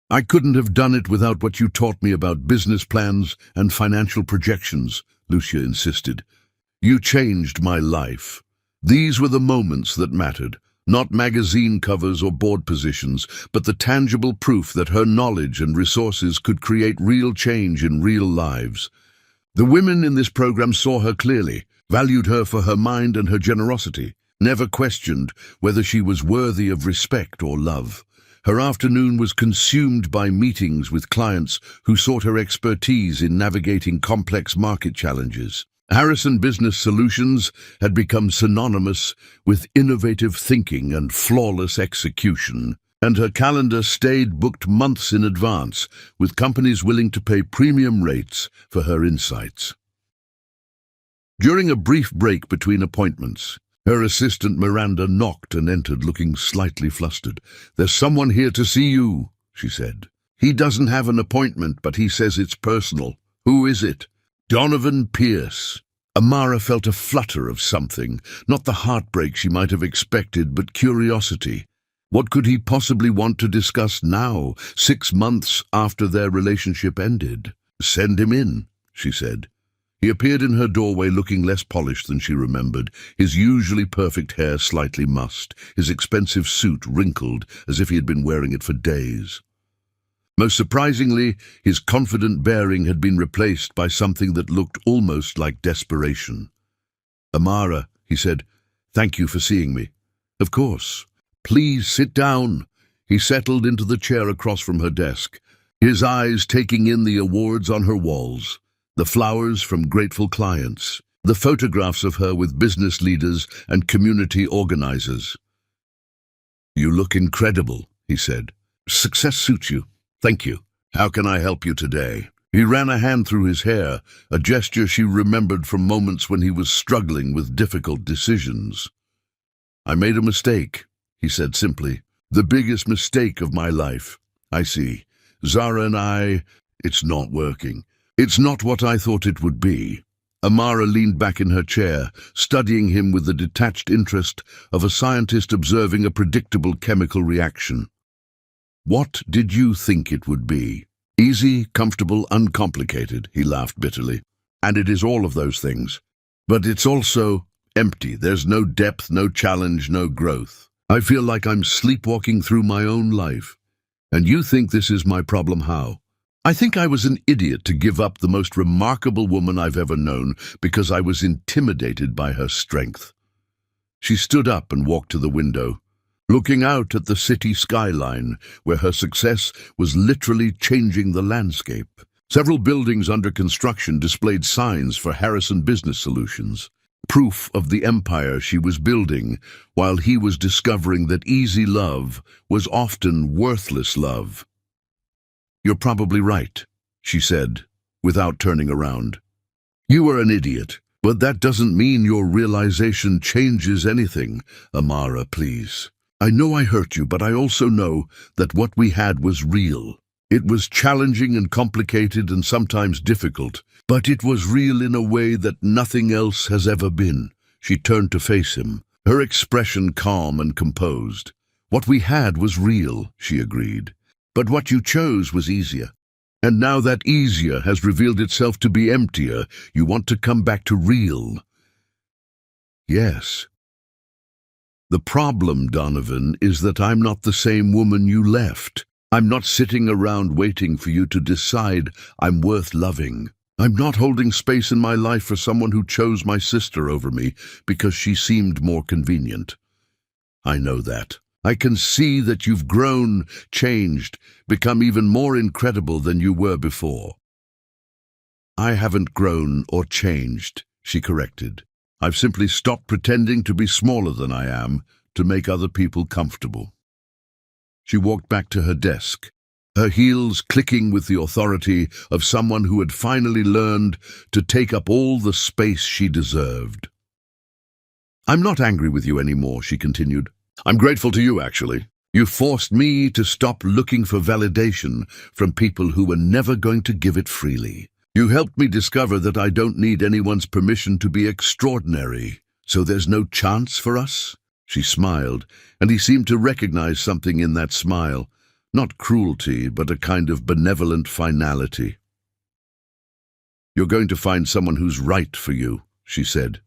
"I couldn't have done it without what you taught me about business plans and financial projections," Lucia insisted. "You changed my life." These were the moments that mattered, not magazine covers or board positions, but the tangible proof that her knowledge and resources could create real change in real lives. The women in this program saw her clearly, valued her for her mind and her generosity, never questioned whether she was worthy of respect or love. Her afternoon was consumed by meetings with clients who sought her expertise in navigating complex market challenges. Harrison Business Solutions had become synonymous with innovative thinking and flawless execution, and her calendar stayed booked months in advance, with companies willing to pay premium rates for her insights. During a brief break between appointments, her assistant Miranda knocked and entered looking slightly flustered. "There's someone here to see you," she said. "He doesn't have an appointment, but he says it's personal." "Who is it?" "Donovan Pierce." Amara felt a flutter of something, not the heartbreak she might have expected, but curiosity. What could he possibly want to discuss now, 6 months after their relationship ended? "Send him in," she said. He appeared in her doorway looking less polished than she remembered, his usually perfect hair slightly mussed, his expensive suit wrinkled as if he had been wearing it for days. Most surprisingly, his confident bearing had been replaced by something that looked almost like desperation. "Amara," he said, "thank you for seeing me." "Of course. Please sit down." He settled into the chair across from her desk, his eyes taking in the awards on her walls, the flowers from grateful clients, the photographs of her with business leaders and community organizers. "You look incredible," he said. "Success suits you. Thank you. How can I help you today?" He ran a hand through his hair, a gesture she remembered from moments when he was struggling with difficult decisions. "I made a mistake," he said simply. "The biggest mistake of my life." "I see. Zara and it's not working. It's not what I thought it would be." Amara leaned back in her chair, studying him with the detached interest of a scientist observing a predictable chemical reaction. "What did you think it would be? Easy, comfortable, uncomplicated," he laughed bitterly. "And it is all of those things. But it's also empty. There's no depth, no challenge, no growth. I feel like I'm sleepwalking through my own life." And you think this is my problem? How? I think I was an idiot to give up the most remarkable woman I've ever known because I was intimidated by her strength. She stood up and walked to the window, looking out at the city skyline, where her success was literally changing the landscape. Several buildings under construction displayed signs for Harrison Business Solutions, proof of the empire she was building, while he was discovering that easy love was often worthless love. "You're probably right," she said, without turning around. "You are an idiot, but that doesn't mean your realization changes anything. Amara, please. I know I hurt you, but I also know that what we had was real. It was challenging and complicated and sometimes difficult, but it was real in a way that nothing else has ever been." She turned to face him, her expression calm and composed. "What we had was real," she agreed, "but what you chose was easier. And now that easier has revealed itself to be emptier, you want to come back to real." "Yes. The problem, Donovan, is that I'm not the same woman you left. I'm not sitting around waiting for you to decide I'm worth loving. I'm not holding space in my life for someone who chose my sister over me because she seemed more convenient. I know that. I can see that you've grown, changed, become even more incredible than you were before." "I haven't grown or changed," she corrected. "I've simply stopped pretending to be smaller than I am to make other people comfortable." She walked back to her desk, her heels clicking with the authority of someone who had finally learned to take up all the space she deserved. "I'm not angry with you anymore," she continued. "I'm grateful to you, actually. You forced me to stop looking for validation from people who were never going to give it freely. You helped me discover that I don't need anyone's permission to be extraordinary. So there's no chance for us?" She smiled, and he seemed to recognize something in that smile. Not cruelty, but a kind of benevolent finality. "You're going to find someone who's right for you," she said.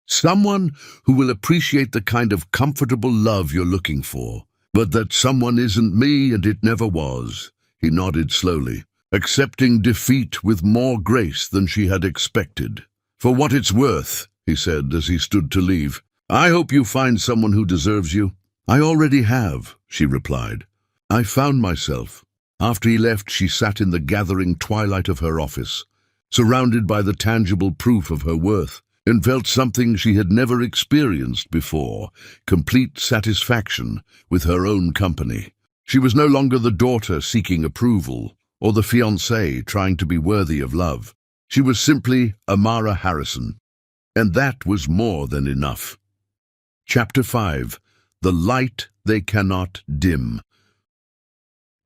"Someone who will appreciate the kind of comfortable love you're looking for. But that someone isn't me, and it never was." He nodded slowly, accepting defeat with more grace than she had expected. "For what it's worth," he said as he stood to leave, "I hope you find someone who deserves you." "I already have," she replied. "I found myself." After he left, she sat in the gathering twilight of her office, surrounded by the tangible proof of her worth, and felt something she had never experienced before, complete satisfaction with her own company. She was no longer the daughter seeking approval, or the fiancé trying to be worthy of love. She was simply Amara Harrison, and that was more than enough. Chapter 5. The Light They Cannot Dim.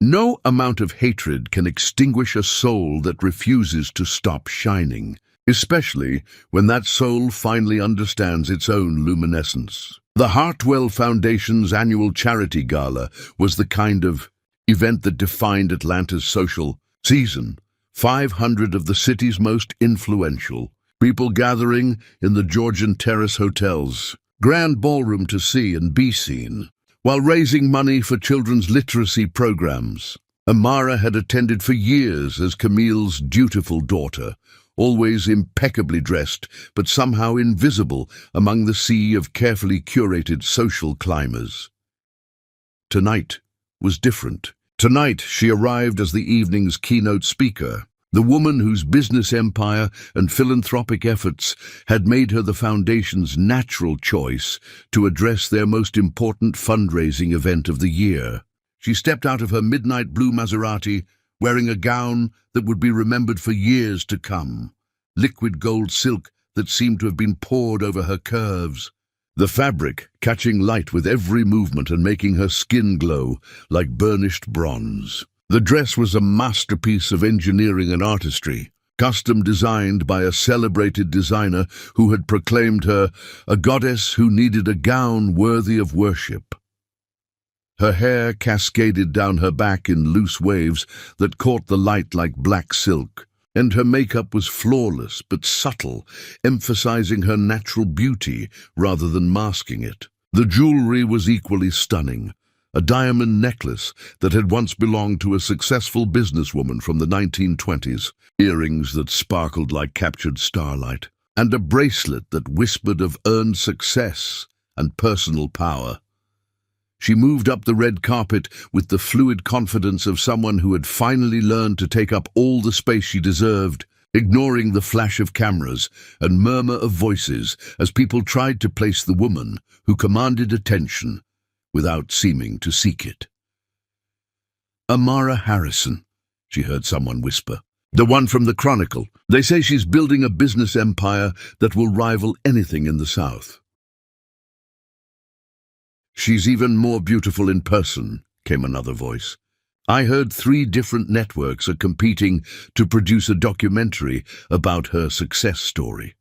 No amount of hatred can extinguish a soul that refuses to stop shining, especially when that soul finally understands its own luminescence. The Hartwell Foundation's annual charity gala was the kind of event that defined Atlanta's social season. 500 of the city's most influential people gathering in the Georgian Terrace hotels, grand ballroom to see and be seen, while raising money for children's literacy programs. Amara had attended for years as Camille's dutiful daughter, always impeccably dressed, but somehow invisible among the sea of carefully curated social climbers. Tonight was different. Tonight she arrived as the evening's keynote speaker, the woman whose business empire and philanthropic efforts had made her the Foundation's natural choice to address their most important fundraising event of the year. She stepped out of her midnight blue Maserati, wearing a gown that would be remembered for years to come, liquid gold silk that seemed to have been poured over her curves, the fabric catching light with every movement and making her skin glow like burnished bronze. The dress was a masterpiece of engineering and artistry, custom designed by a celebrated designer who had proclaimed her a goddess who needed a gown worthy of worship. Her hair cascaded down her back in loose waves that caught the light like black silk, and her makeup was flawless but subtle, emphasizing her natural beauty rather than masking it. The jewelry was equally stunning, a diamond necklace that had once belonged to a successful businesswoman from the 1920s, earrings that sparkled like captured starlight, and a bracelet that whispered of earned success and personal power. She moved up the red carpet with the fluid confidence of someone who had finally learned to take up all the space she deserved, ignoring the flash of cameras and murmur of voices as people tried to place the woman who commanded attention without seeming to seek it. "Amara Harrison," she heard someone whisper. "The one from the Chronicle. They say she's building a business empire that will rival anything in the South." "She's even more beautiful in person," came another voice. "I heard 3 different networks are competing to produce a documentary about her success story."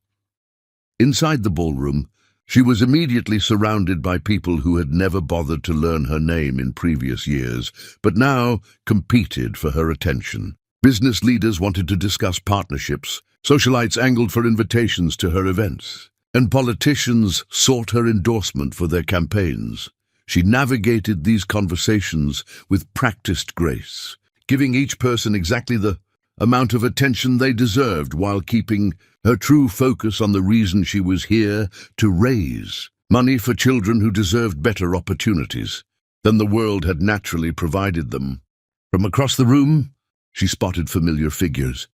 Inside the ballroom, she was immediately surrounded by people who had never bothered to learn her name in previous years, but now competed for her attention. Business leaders wanted to discuss partnerships, socialites angled for invitations to her events, and politicians sought her endorsement for their campaigns. She navigated these conversations with practiced grace, giving each person exactly the amount of attention they deserved while keeping her true focus on the reason she was here to raise money for children who deserved better opportunities than the world had naturally provided them. From across the room, she spotted familiar figures.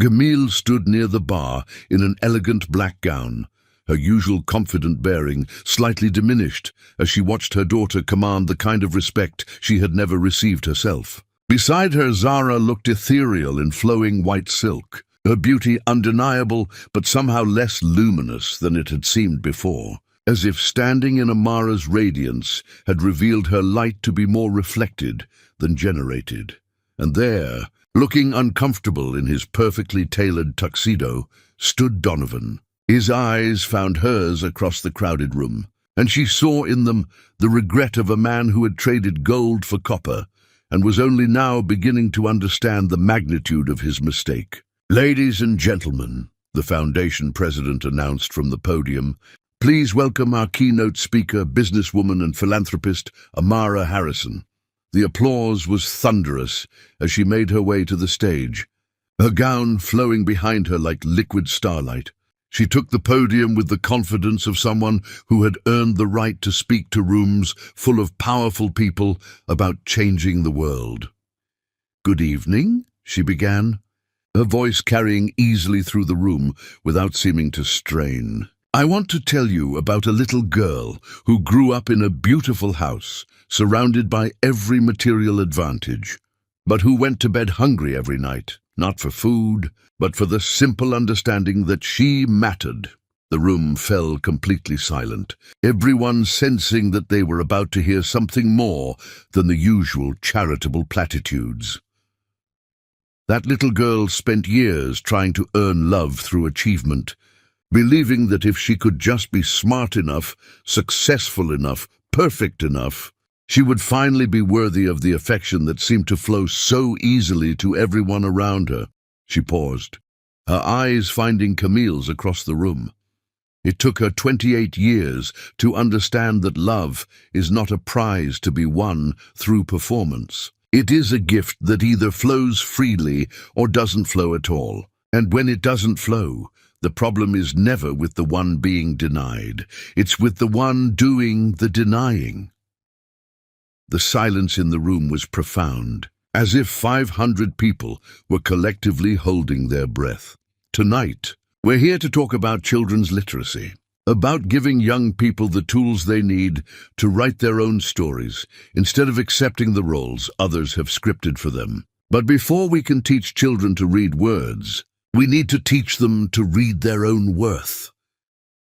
Camille stood near the bar in an elegant black gown, her usual confident bearing slightly diminished as she watched her daughter command the kind of respect she had never received herself. Beside her, Zara looked ethereal in flowing white silk, her beauty undeniable but somehow less luminous than it had seemed before, as if standing in Amara's radiance had revealed her light to be more reflected than generated. And there, looking uncomfortable in his perfectly tailored tuxedo, stood Donovan. His eyes found hers across the crowded room, and she saw in them the regret of a man who had traded gold for copper and was only now beginning to understand the magnitude of his mistake. "Ladies and gentlemen," the foundation president announced from the podium, "please welcome our keynote speaker, businesswoman and philanthropist, Amara Harrison." The applause was thunderous as she made her way to the stage, her gown flowing behind her like liquid starlight. She took the podium with the confidence of someone who had earned the right to speak to rooms full of powerful people about changing the world. "Good evening," she began, her voice carrying easily through the room without seeming to strain. "I want to tell you about a little girl who grew up in a beautiful house, surrounded by every material advantage, but who went to bed hungry every night, not for food, but for the simple understanding that she mattered." The room fell completely silent, everyone sensing that they were about to hear something more than the usual charitable platitudes. That little girl spent years trying to earn love through achievement, believing that if she could just be smart enough, successful enough, perfect enough, she would finally be worthy of the affection that seemed to flow so easily to everyone around her. She paused, her eyes finding Camille's across the room. It took her 28 years to understand that love is not a prize to be won through performance. It is a gift that either flows freely or doesn't flow at all. And when it doesn't flow, the problem is never with the one being denied. It's with the one doing the denying. The silence in the room was profound, as if 500 people were collectively holding their breath. Tonight, we're here to talk about children's literacy, about giving young people the tools they need to write their own stories, instead of accepting the roles others have scripted for them. But before we can teach children to read words, we need to teach them to read their own worth.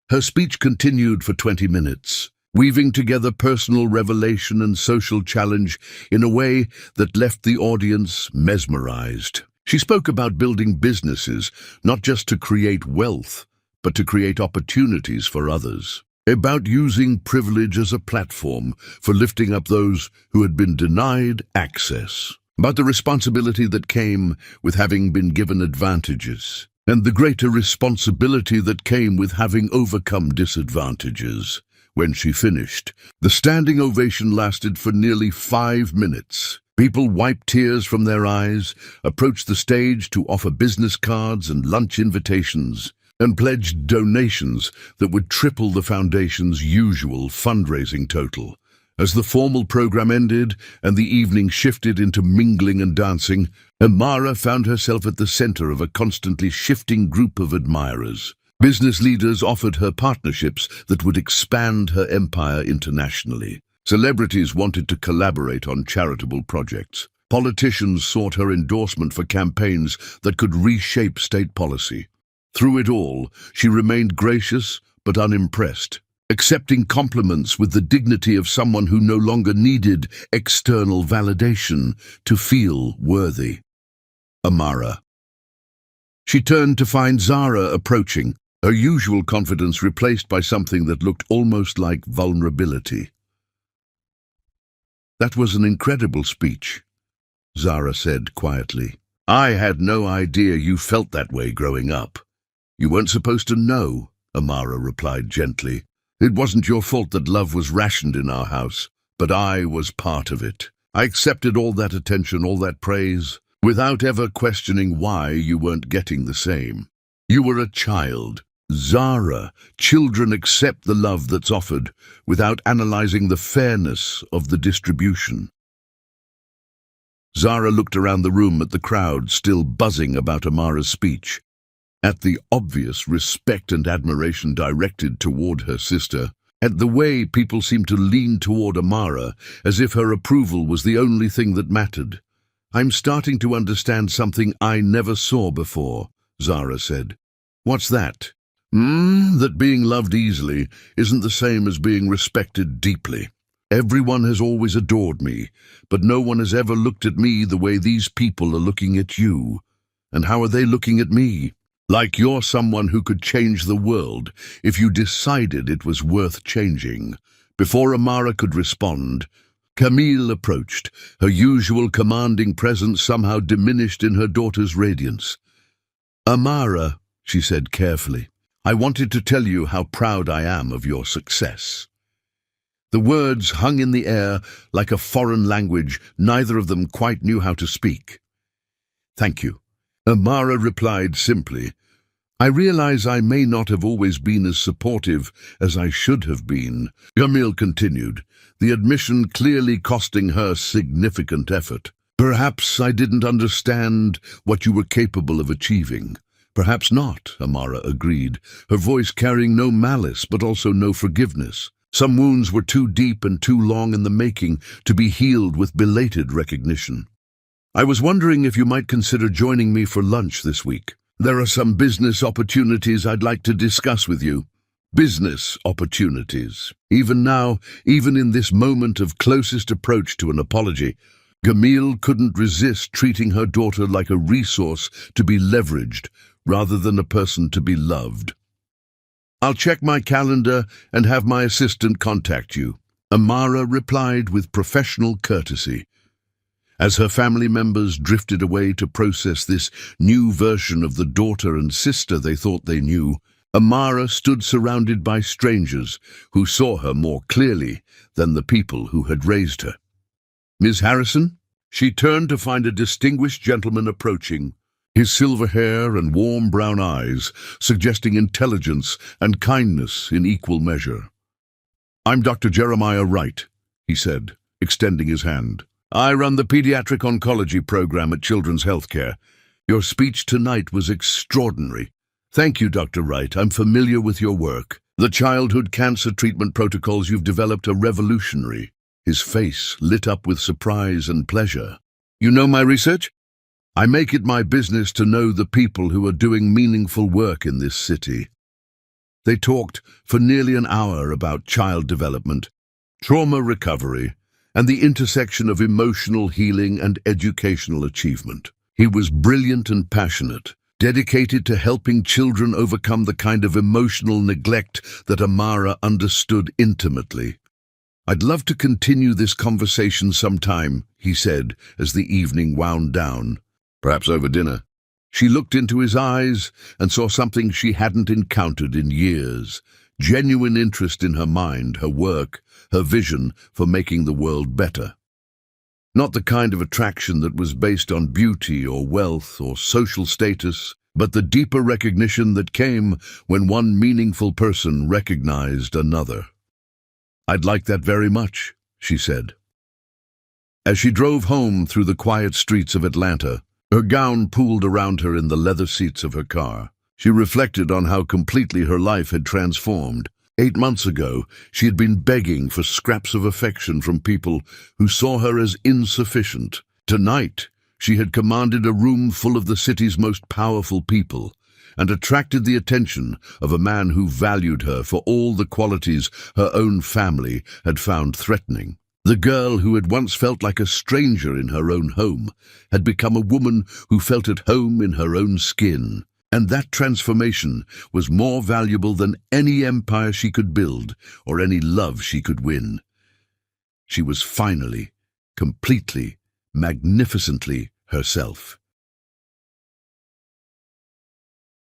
Her speech continued for 20 minutes, weaving together personal revelation and social challenge in a way that left the audience mesmerized. She spoke about building businesses, not just to create wealth, but to create opportunities for others. About using privilege as a platform for lifting up those who had been denied access. About the responsibility that came with having been given advantages, and the greater responsibility that came with having overcome disadvantages. when she finished. The standing ovation lasted for nearly 5 minutes. People wiped tears from their eyes, approached the stage to offer business cards and lunch invitations, and pledged donations that would triple the foundation's usual fundraising total. As the formal program ended and the evening shifted into mingling and dancing, Amara found herself at the center of a constantly shifting group of admirers. Business leaders offered her partnerships that would expand her empire internationally. Celebrities wanted to collaborate on charitable projects. Politicians sought her endorsement for campaigns that could reshape state policy. Through it all, she remained gracious but unimpressed, accepting compliments with the dignity of someone who no longer needed external validation to feel worthy. Amara. She turned to find Zara approaching, her usual confidence replaced by something that looked almost like vulnerability. "That was an incredible speech," Zara said quietly. "I had no idea you felt that way growing up." "You weren't supposed to know," Amara replied gently. "It wasn't your fault that love was rationed in our house, but I was part of it. I accepted all that attention, all that praise, without ever questioning why you weren't getting the same. You were a child. Zara, children accept the love that's offered without analyzing the fairness of the distribution." Zara looked around the room at the crowd still buzzing about Amara's speech, at the obvious respect and admiration directed toward her sister, at the way people seemed to lean toward Amara as if her approval was the only thing that mattered. "I'm starting to understand something I never saw before," Zara said. "What's that?" That being loved easily isn't the same as being respected deeply. Everyone has always adored me, but no one has ever looked at me the way these people are looking at you. And how are they looking at me? Like you're someone who could change the world if you decided it was worth changing." Before Amara could respond, Camille approached, her usual commanding presence somehow diminished in her daughter's radiance. "Amara," she said carefully, "I wanted to tell you how proud I am of your success." The words hung in the air like a foreign language neither of them quite knew how to speak. "Thank you," Amara replied simply. "I realize I may not have always been as supportive as I should have been," Camille continued, the admission clearly costing her significant effort. "Perhaps I didn't understand what you were capable of achieving." "Perhaps not," Amara agreed, her voice carrying no malice but also no forgiveness. Some wounds were too deep and too long in the making to be healed with belated recognition. "I was wondering if you might consider joining me for lunch this week. There are some business opportunities I'd like to discuss with you." Business opportunities. Even now, even in this moment of closest approach to an apology, Camille couldn't resist treating her daughter like a resource to be leveraged rather than a person to be loved. "I'll check my calendar and have my assistant contact you," Amara replied with professional courtesy. As her family members drifted away to process this new version of the daughter and sister they thought they knew, Amara stood surrounded by strangers who saw her more clearly than the people who had raised her. "Miss Harrison?" She turned to find a distinguished gentleman approaching, his silver hair and warm brown eyes suggesting intelligence and kindness in equal measure. "I'm Dr. Jeremiah Wright," he said, extending his hand. "I run the pediatric oncology program at Children's Healthcare. Your speech tonight was extraordinary." "Thank you, Dr. Wright. I'm familiar with your work. The childhood cancer treatment protocols you've developed are revolutionary." His face lit up with surprise and pleasure. "You know my research? I make it my business to know the people who are doing meaningful work in this city." They talked for nearly an hour about child development, trauma recovery, and the intersection of emotional healing and educational achievement. He was brilliant and passionate, dedicated to helping children overcome the kind of emotional neglect that Amara understood intimately. "I'd love to continue this conversation sometime," he said as the evening wound down. "Perhaps over dinner." She looked into his eyes and saw something she hadn't encountered in years: genuine interest in her mind, her work, her vision for making the world better. Not the kind of attraction that was based on beauty or wealth or social status, but the deeper recognition that came when one meaningful person recognized another. "I'd like that very much," she said. As she drove home through the quiet streets of Atlanta, her gown pooled around her in the leather seats of her car. She reflected on how completely her life had transformed. 8 months ago, she had been begging for scraps of affection from people who saw her as insufficient. Tonight, she had commanded a room full of the city's most powerful people and attracted the attention of a man who valued her for all the qualities her own family had found threatening. The girl who had once felt like a stranger in her own home had become a woman who felt at home in her own skin. And that transformation was more valuable than any empire she could build or any love she could win. She was finally, completely, magnificently herself.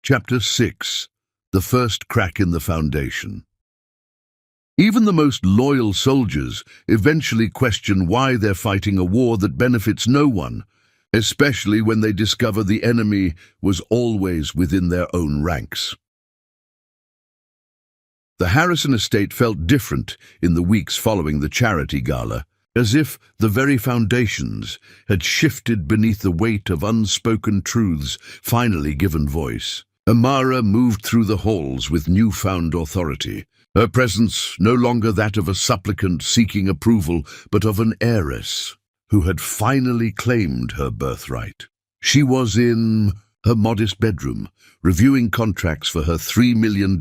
Chapter 6. The First Crack in the Foundation. Even the most loyal soldiers eventually question why they're fighting a war that benefits no one, especially when they discover the enemy was always within their own ranks. The Harrison estate felt different in the weeks following the charity gala, as if the very foundations had shifted beneath the weight of unspoken truths finally given voice. Amara moved through the halls with newfound authority, her presence no longer that of a supplicant seeking approval, but of an heiress who had finally claimed her birthright. She was in her modest bedroom, reviewing contracts for her $3 million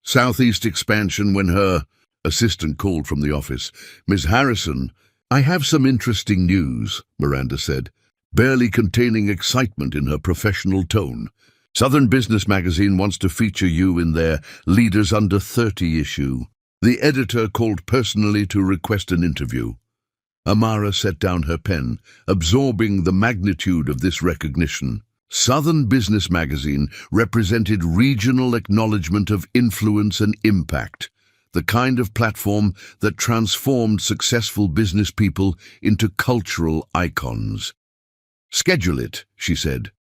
Southeast expansion when her assistant called from the office. "Miss Harrison, I have some interesting news," Miranda said, barely containing excitement in her professional tone. "Southern Business Magazine wants to feature you in their Leaders Under 30 issue. The editor called personally to request an interview." Amara set down her pen, absorbing the magnitude of this recognition. Southern Business Magazine represented regional acknowledgement of influence and impact, the kind of platform that transformed successful business people into cultural icons. "Schedule it," she said,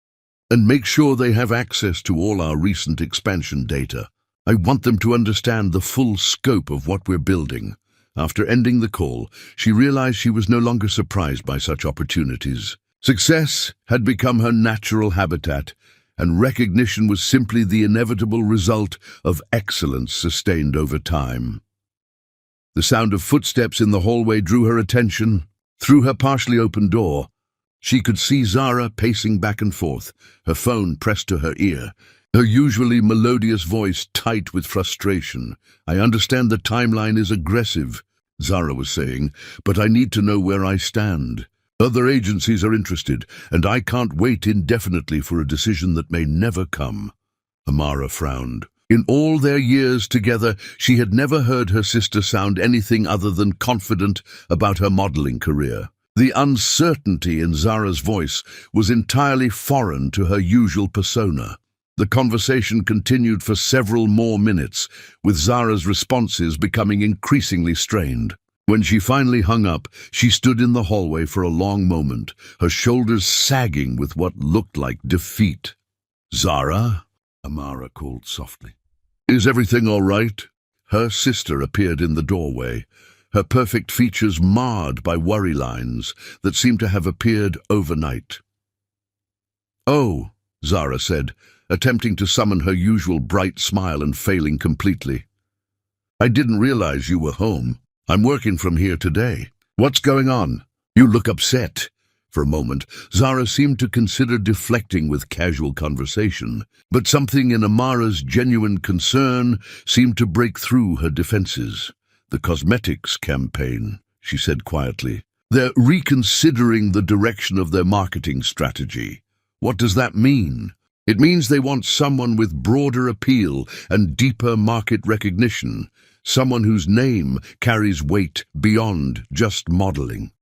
"and make sure they have access to all our recent expansion data. I want them to understand the full scope of what we're building." After ending the call, she realized she was no longer surprised by such opportunities. Success had become her natural habitat, and recognition was simply the inevitable result of excellence sustained over time. The sound of footsteps in the hallway drew her attention. Through her partially open door, she could see Zara pacing back and forth, her phone pressed to her ear, her usually melodious voice tight with frustration. "I understand the timeline is aggressive," Zara was saying, "but I need to know where I stand. Other agencies are interested, and I can't wait indefinitely for a decision that may never come." Amara frowned. In all their years together, she had never heard her sister sound anything other than confident about her modeling career. The uncertainty in Zara's voice was entirely foreign to her usual persona. The conversation continued for several more minutes, with Zara's responses becoming increasingly strained. When she finally hung up, she stood in the hallway for a long moment, her shoulders sagging with what looked like defeat. "Zara?" Amara called softly. "Is everything all right?" Her sister appeared in the doorway, her perfect features marred by worry lines that seemed to have appeared overnight. "Oh," Zara said, attempting to summon her usual bright smile and failing completely. "I didn't realize you were home. I'm working from here today. What's going on? You look upset." For a moment, Zara seemed to consider deflecting with casual conversation, but something in Amara's genuine concern seemed to break through her defenses. "The cosmetics campaign," she said quietly. "They're reconsidering the direction of their marketing strategy. What does that mean?" "It means they want someone with broader appeal and deeper market recognition, someone whose name carries weight beyond just modeling."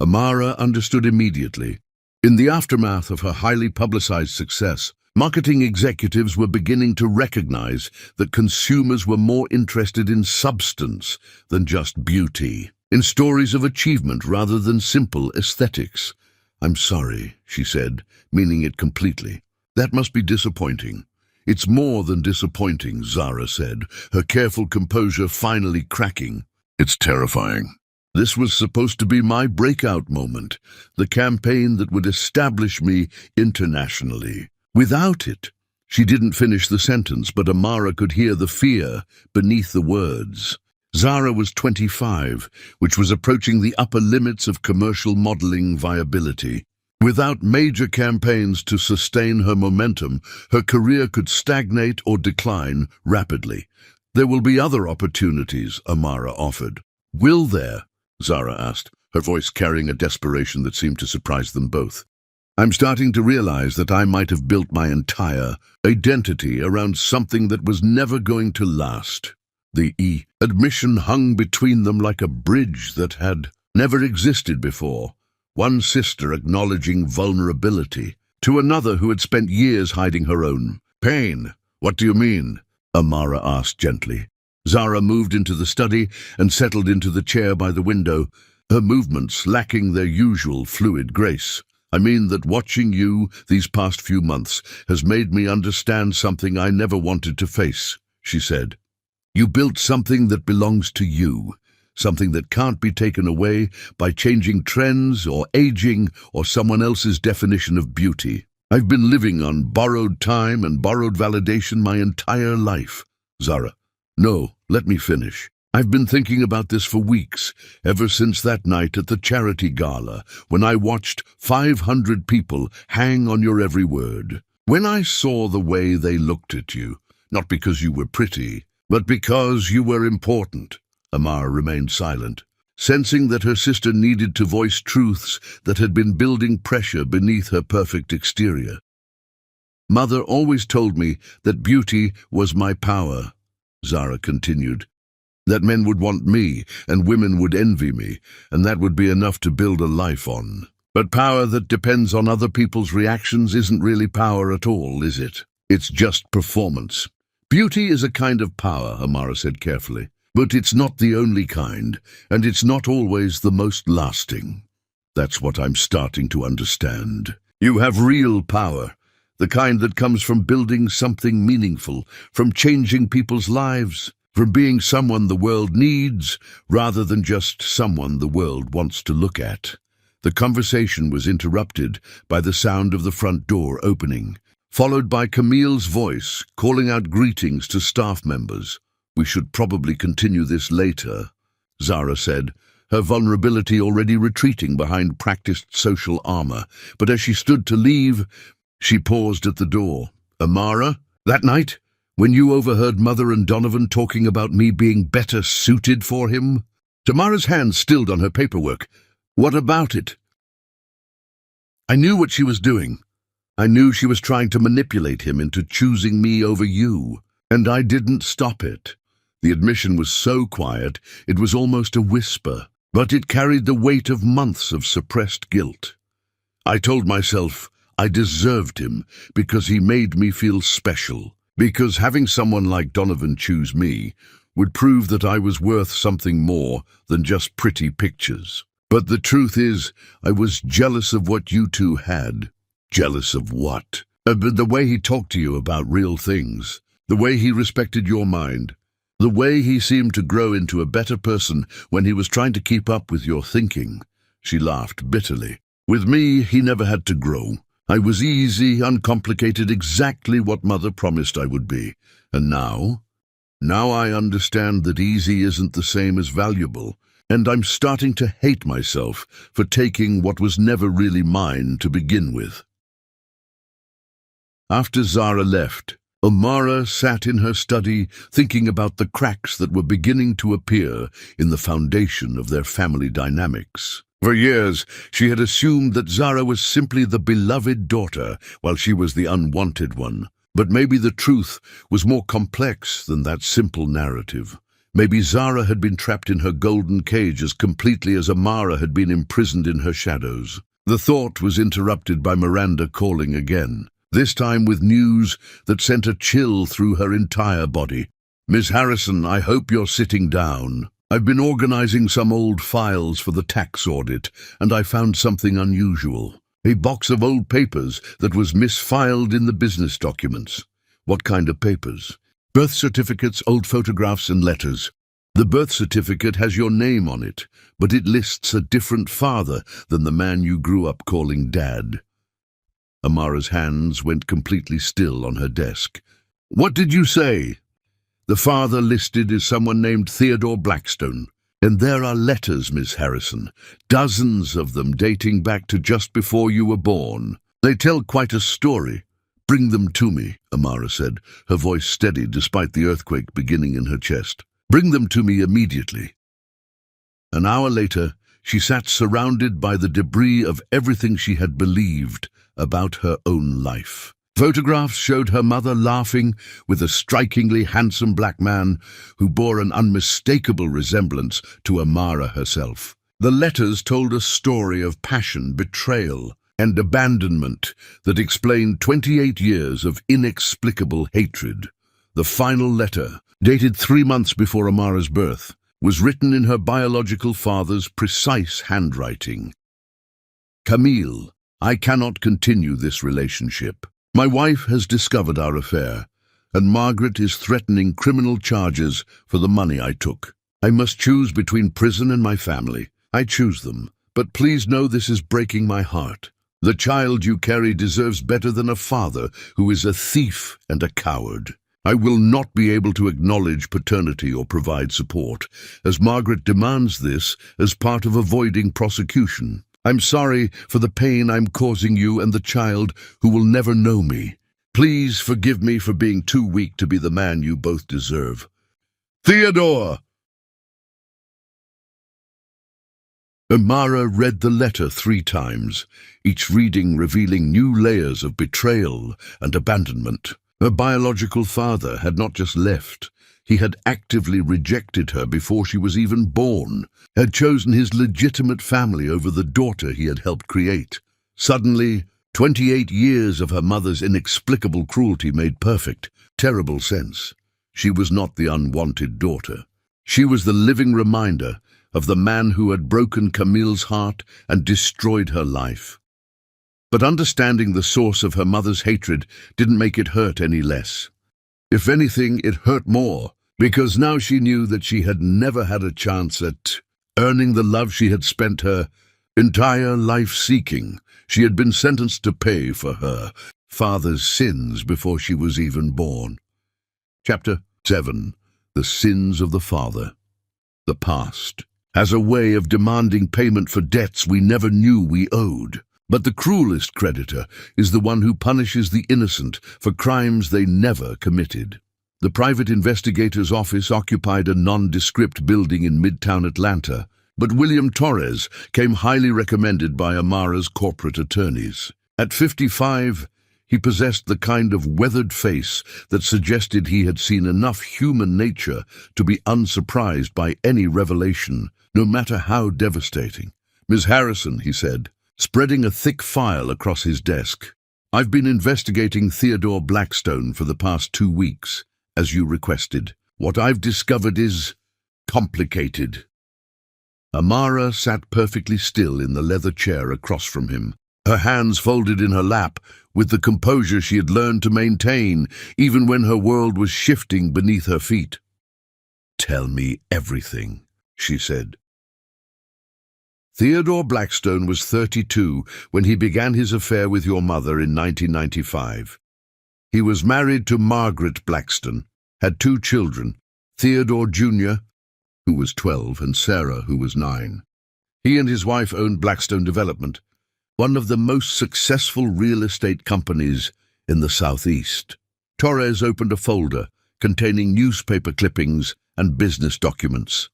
Amara understood immediately. In the aftermath of her highly publicized success, Marketing executives were beginning to recognize that consumers were more interested in substance than just beauty, in stories of achievement rather than simple aesthetics. "I'm sorry," she said, meaning it completely. "That must be disappointing." "It's more than disappointing," Zara said, her careful composure finally cracking. "It's terrifying. This was supposed to be my breakout moment, the campaign that would establish me internationally. Without it—" She didn't finish the sentence, but Amara could hear the fear beneath the words. Zara was 25, which was approaching the upper limits of commercial modeling viability. Without major campaigns to sustain her momentum, her career could stagnate or decline rapidly. "There will be other opportunities," Amara offered. "Will there?" Zara asked, her voice carrying a desperation that seemed to surprise them both. "I'm starting to realize that I might have built my entire identity around something that was never going to last." The admission hung between them like a bridge that had never existed before. One sister acknowledging vulnerability to another who had spent years hiding her own pain. "What do you mean?" Amara asked gently. Zara moved into the study and settled into the chair by the window, her movements lacking their usual fluid grace. "I mean that watching you these past few months has made me understand something I never wanted to face," she said. "You built something that belongs to you, something that can't be taken away by changing trends or aging or someone else's definition of beauty. I've been living on borrowed time and borrowed validation my entire life." "Zara, no, let me finish. I've been thinking about this for weeks, ever since that night at the charity gala, when I watched 500 people hang on your every word. When I saw the way they looked at you, not because you were pretty, but because you were important." Amara remained silent, sensing that her sister needed to voice truths that had been building pressure beneath her perfect exterior. "Mother always told me that beauty was my power," Zara continued. "That men would want me and women would envy me, and that would be enough to build a life on. But power that depends on other people's reactions isn't really power at all, is it? It's just performance." "Beauty is a kind of power," Amara said carefully, "but it's not the only kind, and it's not always the most lasting. That's what I'm starting to understand. You have real power, the kind that comes from building something meaningful, from changing people's lives, from being someone the world needs rather than just someone the world wants to look at." The conversation was interrupted by the sound of the front door opening, followed by Camille's voice calling out greetings to staff members. "We should probably continue this later," Zara said, her vulnerability already retreating behind practiced social armor. But as she stood to leave, she paused at the door. "Amara, that night, when you overheard Mother and Donovan talking about me being better suited for him?" Tamara's hand stilled on her paperwork. "What about it?" "I knew what she was doing. I knew she was trying to manipulate him into choosing me over you, and I didn't stop it." The admission was so quiet, it was almost a whisper, but it carried the weight of months of suppressed guilt. "I told myself I deserved him because he made me feel special, because having someone like Donovan choose me would prove that I was worth something more than just pretty pictures. But the truth is, I was jealous of what you two had." "Jealous of what?" "But the way he talked to you about real things, the way he respected your mind, the way he seemed to grow into a better person when he was trying to keep up with your thinking." She laughed bitterly. "With me, he never had to grow. I was easy, uncomplicated, exactly what Mother promised I would be. And now I understand that easy isn't the same as valuable, and I'm starting to hate myself for taking what was never really mine to begin with." After Zara left, Amara sat in her study thinking about the cracks that were beginning to appear in the foundation of their family dynamics. For years, she had assumed that Zara was simply the beloved daughter, while she was the unwanted one. But maybe the truth was more complex than that simple narrative. Maybe Zara had been trapped in her golden cage as completely as Amara had been imprisoned in her shadows. The thought was interrupted by Miranda calling again. this time with news that sent a chill through her entire body. "Miss Harrison, I hope you're sitting down. I've been organizing some old files for the tax audit, and I found something unusual. A box of old papers that was misfiled in the business documents." "What kind of papers?" "Birth certificates, old photographs and letters. The birth certificate has your name on it, but it lists a different father than the man you grew up calling Dad." Amara's hands went completely still on her desk. "What did you say?" "The father listed is someone named Theodore Blackstone. And there are letters, Miss Harrison, dozens of them dating back to just before you were born. They tell quite a story." "Bring them to me," Amara said, her voice steady despite the earthquake beginning in her chest. "Bring them to me immediately." An hour later, she sat surrounded by the debris of everything she had believed about her own life. Photographs showed her mother laughing with a strikingly handsome black man who bore an unmistakable resemblance to Amara herself. The letters told a story of passion, betrayal, and abandonment that explained 28 years of inexplicable hatred. The final letter, dated 3 months before Amara's birth, was written in her biological father's precise handwriting. "Camille, I cannot continue this relationship. My wife has discovered our affair, and Margaret is threatening criminal charges for the money I took. I must choose between prison and my family. I choose them, but please know this is breaking my heart. The child you carry deserves better than a father who is a thief and a coward. I will not be able to acknowledge paternity or provide support, as Margaret demands this as part of avoiding prosecution. I'm sorry for the pain I'm causing you and the child who will never know me. Please forgive me for being too weak to be the man you both deserve. Theodore!" Amara read the letter 3 times, each reading revealing new layers of betrayal and abandonment. Her biological father had not just left. He had actively rejected her before she was even born, had chosen his legitimate family over the daughter he had helped create. Suddenly, 28 years of her mother's inexplicable cruelty made perfect, terrible sense. She was not the unwanted daughter. She was the living reminder of the man who had broken Camille's heart and destroyed her life. But understanding the source of her mother's hatred didn't make it hurt any less. If anything, it hurt more, because now she knew that she had never had a chance at earning the love she had spent her entire life seeking. She had been sentenced to pay for her father's sins before she was even born. Chapter 7. The Sins of the Father. The past has a way of demanding payment for debts we never knew we owed. But the cruelest creditor is the one who punishes the innocent for crimes they never committed. The private investigator's office occupied a nondescript building in Midtown Atlanta, but William Torres came highly recommended by Amara's corporate attorneys. At 55, he possessed the kind of weathered face that suggested he had seen enough human nature to be unsurprised by any revelation, no matter how devastating. "Ms. Harrison," he said, spreading a thick file across his desk, "I've been investigating Theodore Blackstone for the past 2 weeks, as you requested. What I've discovered is complicated." Amara sat perfectly still in the leather chair across from him, her hands folded in her lap, with the composure she had learned to maintain, even when her world was shifting beneath her feet. "Tell me everything," she said. Theodore Blackstone was 32 when he began his affair with your mother in 1995. He was married to Margaret Blackstone, had 2 children, Theodore Jr., who was 12, and Sarah, who was 9. He and his wife owned Blackstone Development, one of the most successful real estate companies in the Southeast. Torres opened a folder containing newspaper clippings and business documents.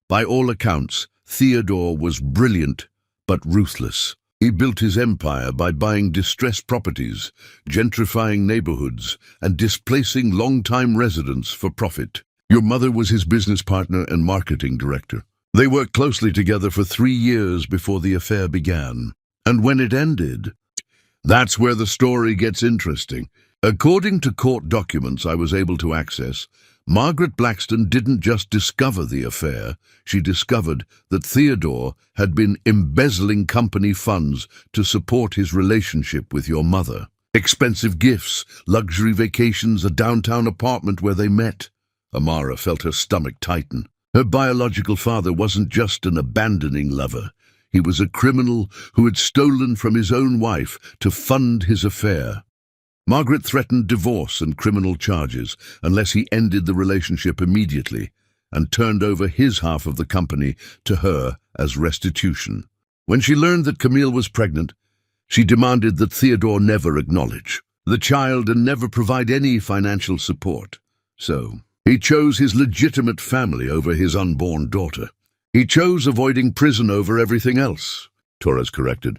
By all accounts, Theodore was brilliant but ruthless. He built his empire by buying distressed properties, gentrifying neighborhoods, and displacing long-time residents for profit. Your mother was his business partner and marketing director. They worked closely together for 3 years before the affair began. And when it ended, That's where the story gets interesting. According to court documents I was able to access, Margaret Blackstone didn't just discover the affair, she discovered that Theodore had been embezzling company funds to support his relationship with your mother. Expensive gifts, luxury vacations, a downtown apartment where they met. Amara felt her stomach tighten. Her biological father wasn't just an abandoning lover. He was a criminal who had stolen from his own wife to fund his affair. Margaret threatened divorce and criminal charges unless he ended the relationship immediately and turned over his half of the company to her as restitution. When she learned that Camille was pregnant, she demanded that Theodore never acknowledge the child and never provide any financial support. So, he chose his legitimate family over his unborn daughter. He chose avoiding prison over everything else, Torres corrected.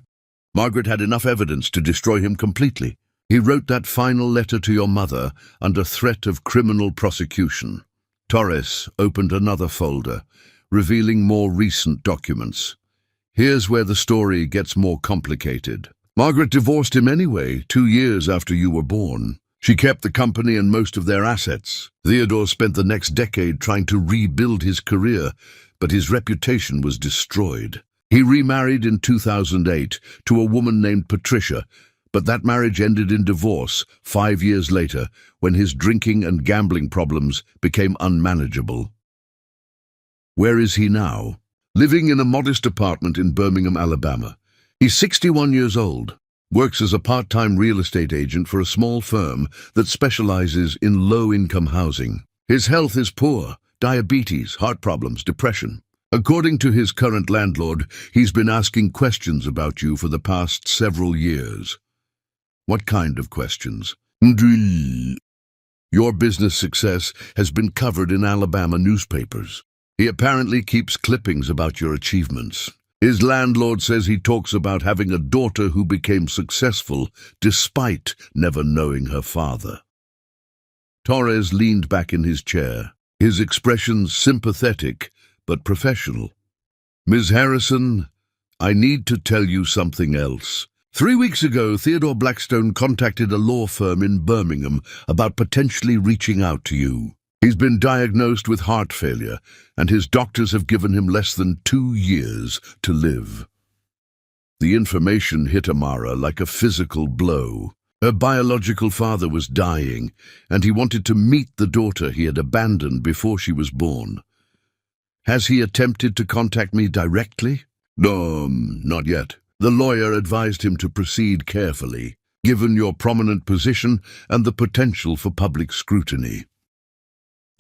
Margaret had enough evidence to destroy him completely. He wrote that final letter to your mother under threat of criminal prosecution. Torres opened another folder, revealing more recent documents. Here's where the story gets more complicated. Margaret divorced him anyway, 2 years after you were born. She kept the company and most of their assets. Theodore spent the next decade trying to rebuild his career, but his reputation was destroyed. He remarried in 2008 to a woman named Patricia, but that marriage ended in divorce 5 years later when his drinking and gambling problems became unmanageable. Where is he now? Living in a modest apartment in Birmingham, Alabama. He's 61 years old, works as a part-time real estate agent for a small firm that specializes in low-income housing. His health is poor, diabetes, heart problems, depression. According to his current landlord, he's been asking questions about you for the past several years. What kind of questions? Your business success has been covered in Alabama newspapers. He apparently keeps clippings about your achievements. His landlord says he talks about having a daughter who became successful despite never knowing her father. Torres leaned back in his chair, his expression sympathetic but professional. Ms. Harrison, I need to tell you something else. 3 weeks ago, Theodore Blackstone contacted a law firm in Birmingham about potentially reaching out to you. He's been diagnosed with heart failure, and his doctors have given him less than 2 years to live. The information hit Amara like a physical blow. Her biological father was dying, and he wanted to meet the daughter he had abandoned before she was born. Has he attempted to contact me directly? No, not yet. The lawyer advised him to proceed carefully, given your prominent position and the potential for public scrutiny.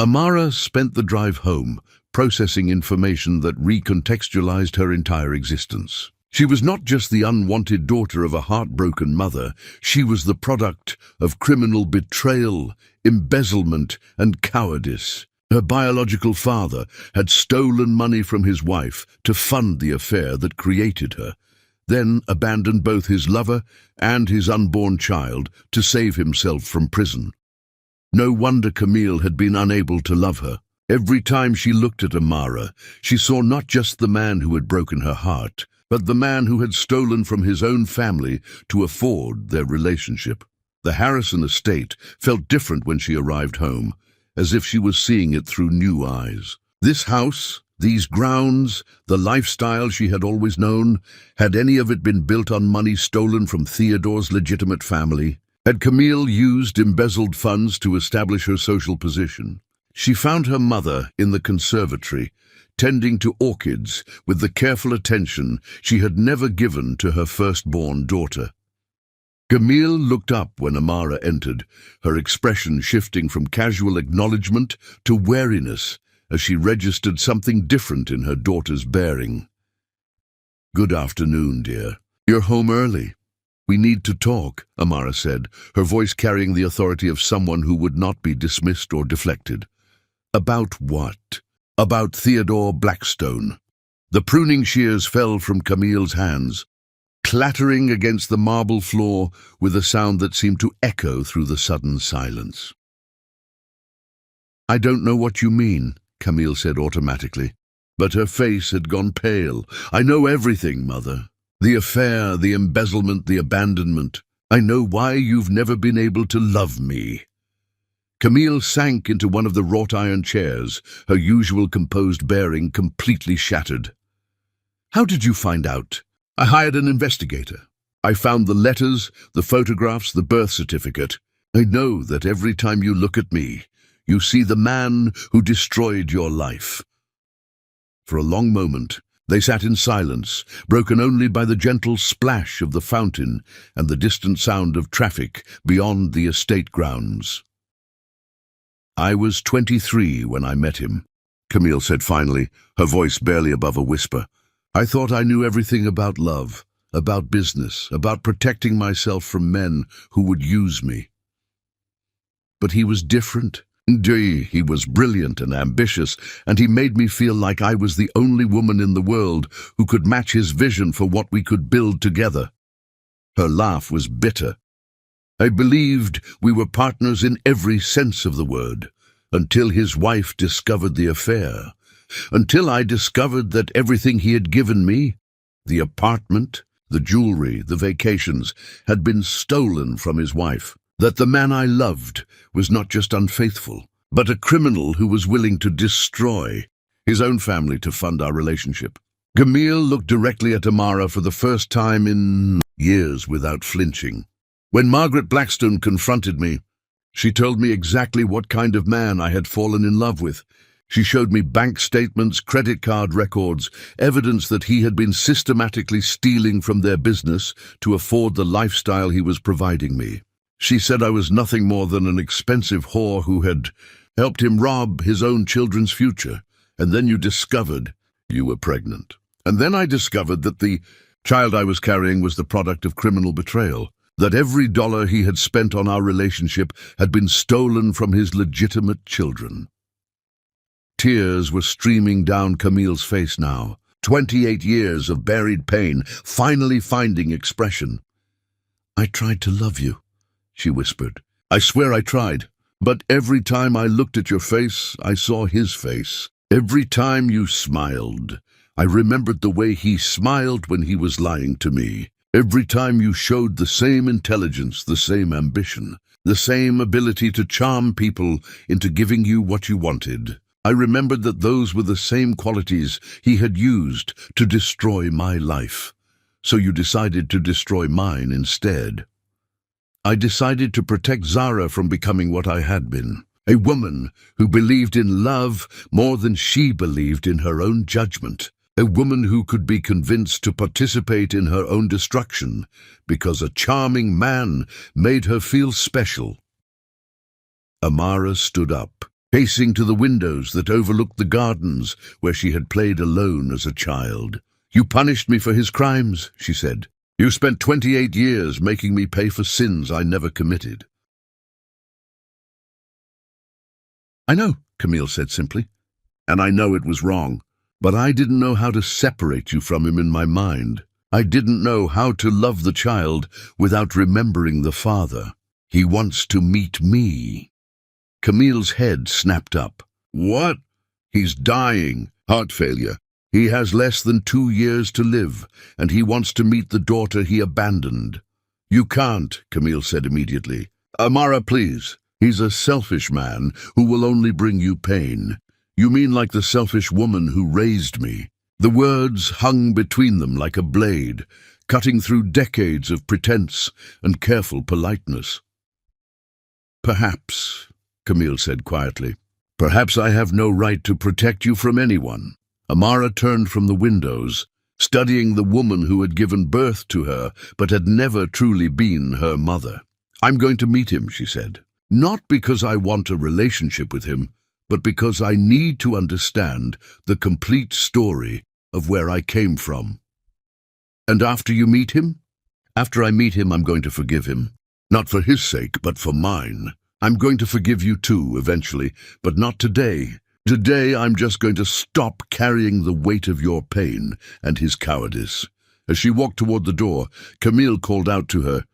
Amara spent the drive home, processing information that recontextualized her entire existence. She was not just the unwanted daughter of a heartbroken mother, she was the product of criminal betrayal, embezzlement, and cowardice. Her biological father had stolen money from his wife to fund the affair that created her, then abandoned both his lover and his unborn child to save himself from prison. No wonder Camille had been unable to love her. Every time she looked at Amara, she saw not just the man who had broken her heart, but the man who had stolen from his own family to afford their relationship. The Harrison estate felt different when she arrived home, as if she was seeing it through new eyes. This house, these grounds, the lifestyle she had always known, had any of it been built on money stolen from Theodore's legitimate family? Had Camille used embezzled funds to establish her social position? She found her mother in the conservatory, tending to orchids with the careful attention she had never given to her firstborn daughter. Camille looked up when Amara entered, her expression shifting from casual acknowledgement to wariness as she registered something different in her daughter's bearing. "Good afternoon, dear. You're home early. We need to talk," Amara said, her voice carrying the authority of someone who would not be dismissed or deflected. "About what?" "About Theodore Blackstone." The pruning shears fell from Camille's hands, clattering against the marble floor with a sound that seemed to echo through the sudden silence. "I don't know what you mean," Camille said automatically, but her face had gone pale. "I know everything, Mother. The affair, the embezzlement, the abandonment. I know why you've never been able to love me." Camille sank into one of the wrought-iron chairs, her usual composed bearing completely shattered. "How did you find out?" "I hired an investigator. I found the letters, the photographs, the birth certificate. I know that every time you look at me, you see the man who destroyed your life." For a long moment, they sat in silence, broken only by the gentle splash of the fountain and the distant sound of traffic beyond the estate grounds. "I was 23 when I met him," Camille said finally, her voice barely above a whisper. "I thought I knew everything about love, about business, about protecting myself from men who would use me. But he was different. Indeed, he was brilliant and ambitious, and he made me feel like I was the only woman in the world who could match his vision for what we could build together." Her laugh was bitter. "I believed we were partners in every sense of the word, until his wife discovered the affair, until I discovered that everything he had given me, the apartment, the jewelry, the vacations, had been stolen from his wife. That the man I loved was not just unfaithful, but a criminal who was willing to destroy his own family to fund our relationship." Camille looked directly at Amara for the first time in years without flinching. "When Margaret Blackstone confronted me, she told me exactly what kind of man I had fallen in love with. She showed me bank statements, credit card records, evidence that he had been systematically stealing from their business to afford the lifestyle he was providing me. She said I was nothing more than an expensive whore who had helped him rob his own children's future. And then you discovered you were pregnant. And then I discovered that the child I was carrying was the product of criminal betrayal, that every dollar he had spent on our relationship had been stolen from his legitimate children." Tears were streaming down Camille's face now. 28 years of buried pain, finally finding expression. "I tried to love you," she whispered. "I swear I tried. But every time I looked at your face, I saw his face. Every time you smiled, I remembered the way he smiled when he was lying to me. Every time you showed the same intelligence, the same ambition, the same ability to charm people into giving you what you wanted. I remembered that those were the same qualities he had used to destroy my life. So you decided to destroy mine instead. I decided to protect Zara from becoming what I had been, a woman who believed in love more than she believed in her own judgment, a woman who could be convinced to participate in her own destruction because a charming man made her feel special." Amara stood up, pacing to the windows that overlooked the gardens where she had played alone as a child. "You punished me for his crimes," she said. "You spent 28 years making me pay for sins I never committed." "I know," Camille said simply, "and I know it was wrong, but I didn't know how to separate you from him in my mind. I didn't know how to love the child without remembering the father. He wants to meet me." Camille's head snapped up. "What? He's dying. Heart failure. He has less than 2 years to live, and he wants to meet the daughter he abandoned." "You can't," Camille said immediately. "Amara, please. He's a selfish man who will only bring you pain. You mean like the selfish woman who raised me." The words hung between them like a blade, cutting through decades of pretense and careful politeness. "Perhaps," Camille said quietly. "Perhaps I have no right to protect you from anyone." Amara turned from the windows, studying the woman who had given birth to her but had never truly been her mother. "I'm going to meet him," she said. "Not because I want a relationship with him, but because I need to understand the complete story of where I came from." "And after you meet him?" "After I meet him, I'm going to forgive him. Not for his sake, but for mine. I'm going to forgive you too, eventually, but not today. Today, I'm just going to stop carrying the weight of your pain and his cowardice." As she walked toward the door, Camille called out to her,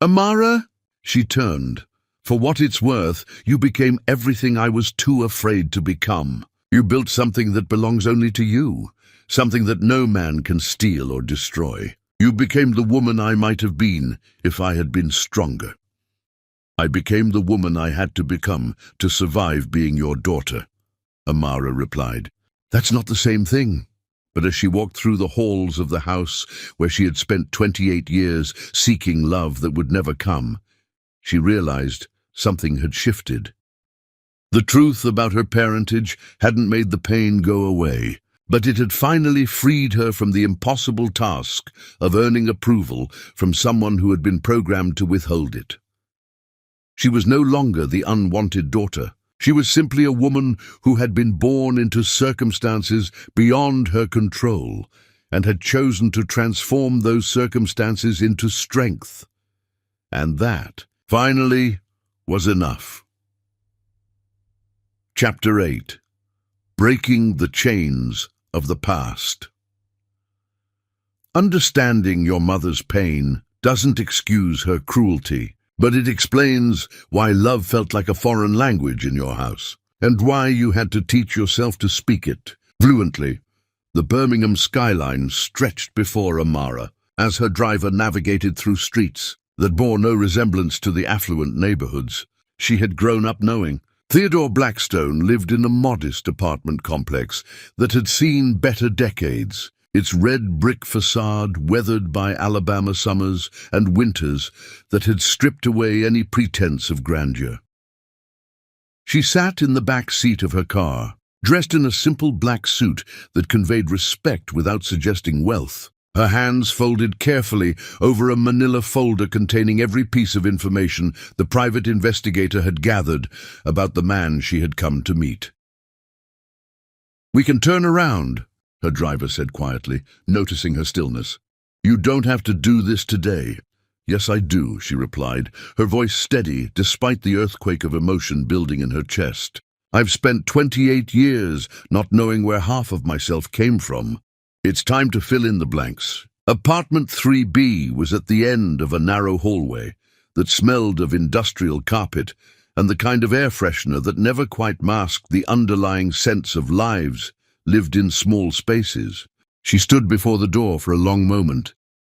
"Amara?" She turned. "For what it's worth, you became everything I was too afraid to become. You built something that belongs only to you, something that no man can steal or destroy. You became the woman I might have been if I had been stronger. I became the woman I had to become to survive being your daughter, Amara replied. That's not the same thing. But as she walked through the halls of the house where she had spent 28 years seeking love that would never come, she realized something had shifted. The truth about her parentage hadn't made the pain go away, but it had finally freed her from the impossible task of earning approval from someone who had been programmed to withhold it. She was no longer the unwanted daughter. She was simply a woman who had been born into circumstances beyond her control and had chosen to transform those circumstances into strength. And that, finally, was enough. Chapter 8. Breaking the Chains of the Past. Understanding your mother's pain doesn't excuse her cruelty, but it explains why love felt like a foreign language in your house, and why you had to teach yourself to speak it fluently. The Birmingham skyline stretched before Amara as her driver navigated through streets that bore no resemblance to the affluent neighborhoods she had grown up knowing. Theodore Blackstone lived in a modest apartment complex that had seen better decades, its red brick facade weathered by Alabama summers and winters that had stripped away any pretense of grandeur. She sat in the back seat of her car, dressed in a simple black suit that conveyed respect without suggesting wealth, her hands folded carefully over a manila folder containing every piece of information the private investigator had gathered about the man she had come to meet. "We can turn around," her driver said quietly, noticing her stillness. "You don't have to do this today." "Yes, I do," she replied, her voice steady despite the earthquake of emotion building in her chest. "I've spent 28 years not knowing where half of myself came from. It's time to fill in the blanks." Apartment 3B was at the end of a narrow hallway that smelled of industrial carpet and the kind of air freshener that never quite masked the underlying sense of lives lived in small spaces. She stood before the door for a long moment,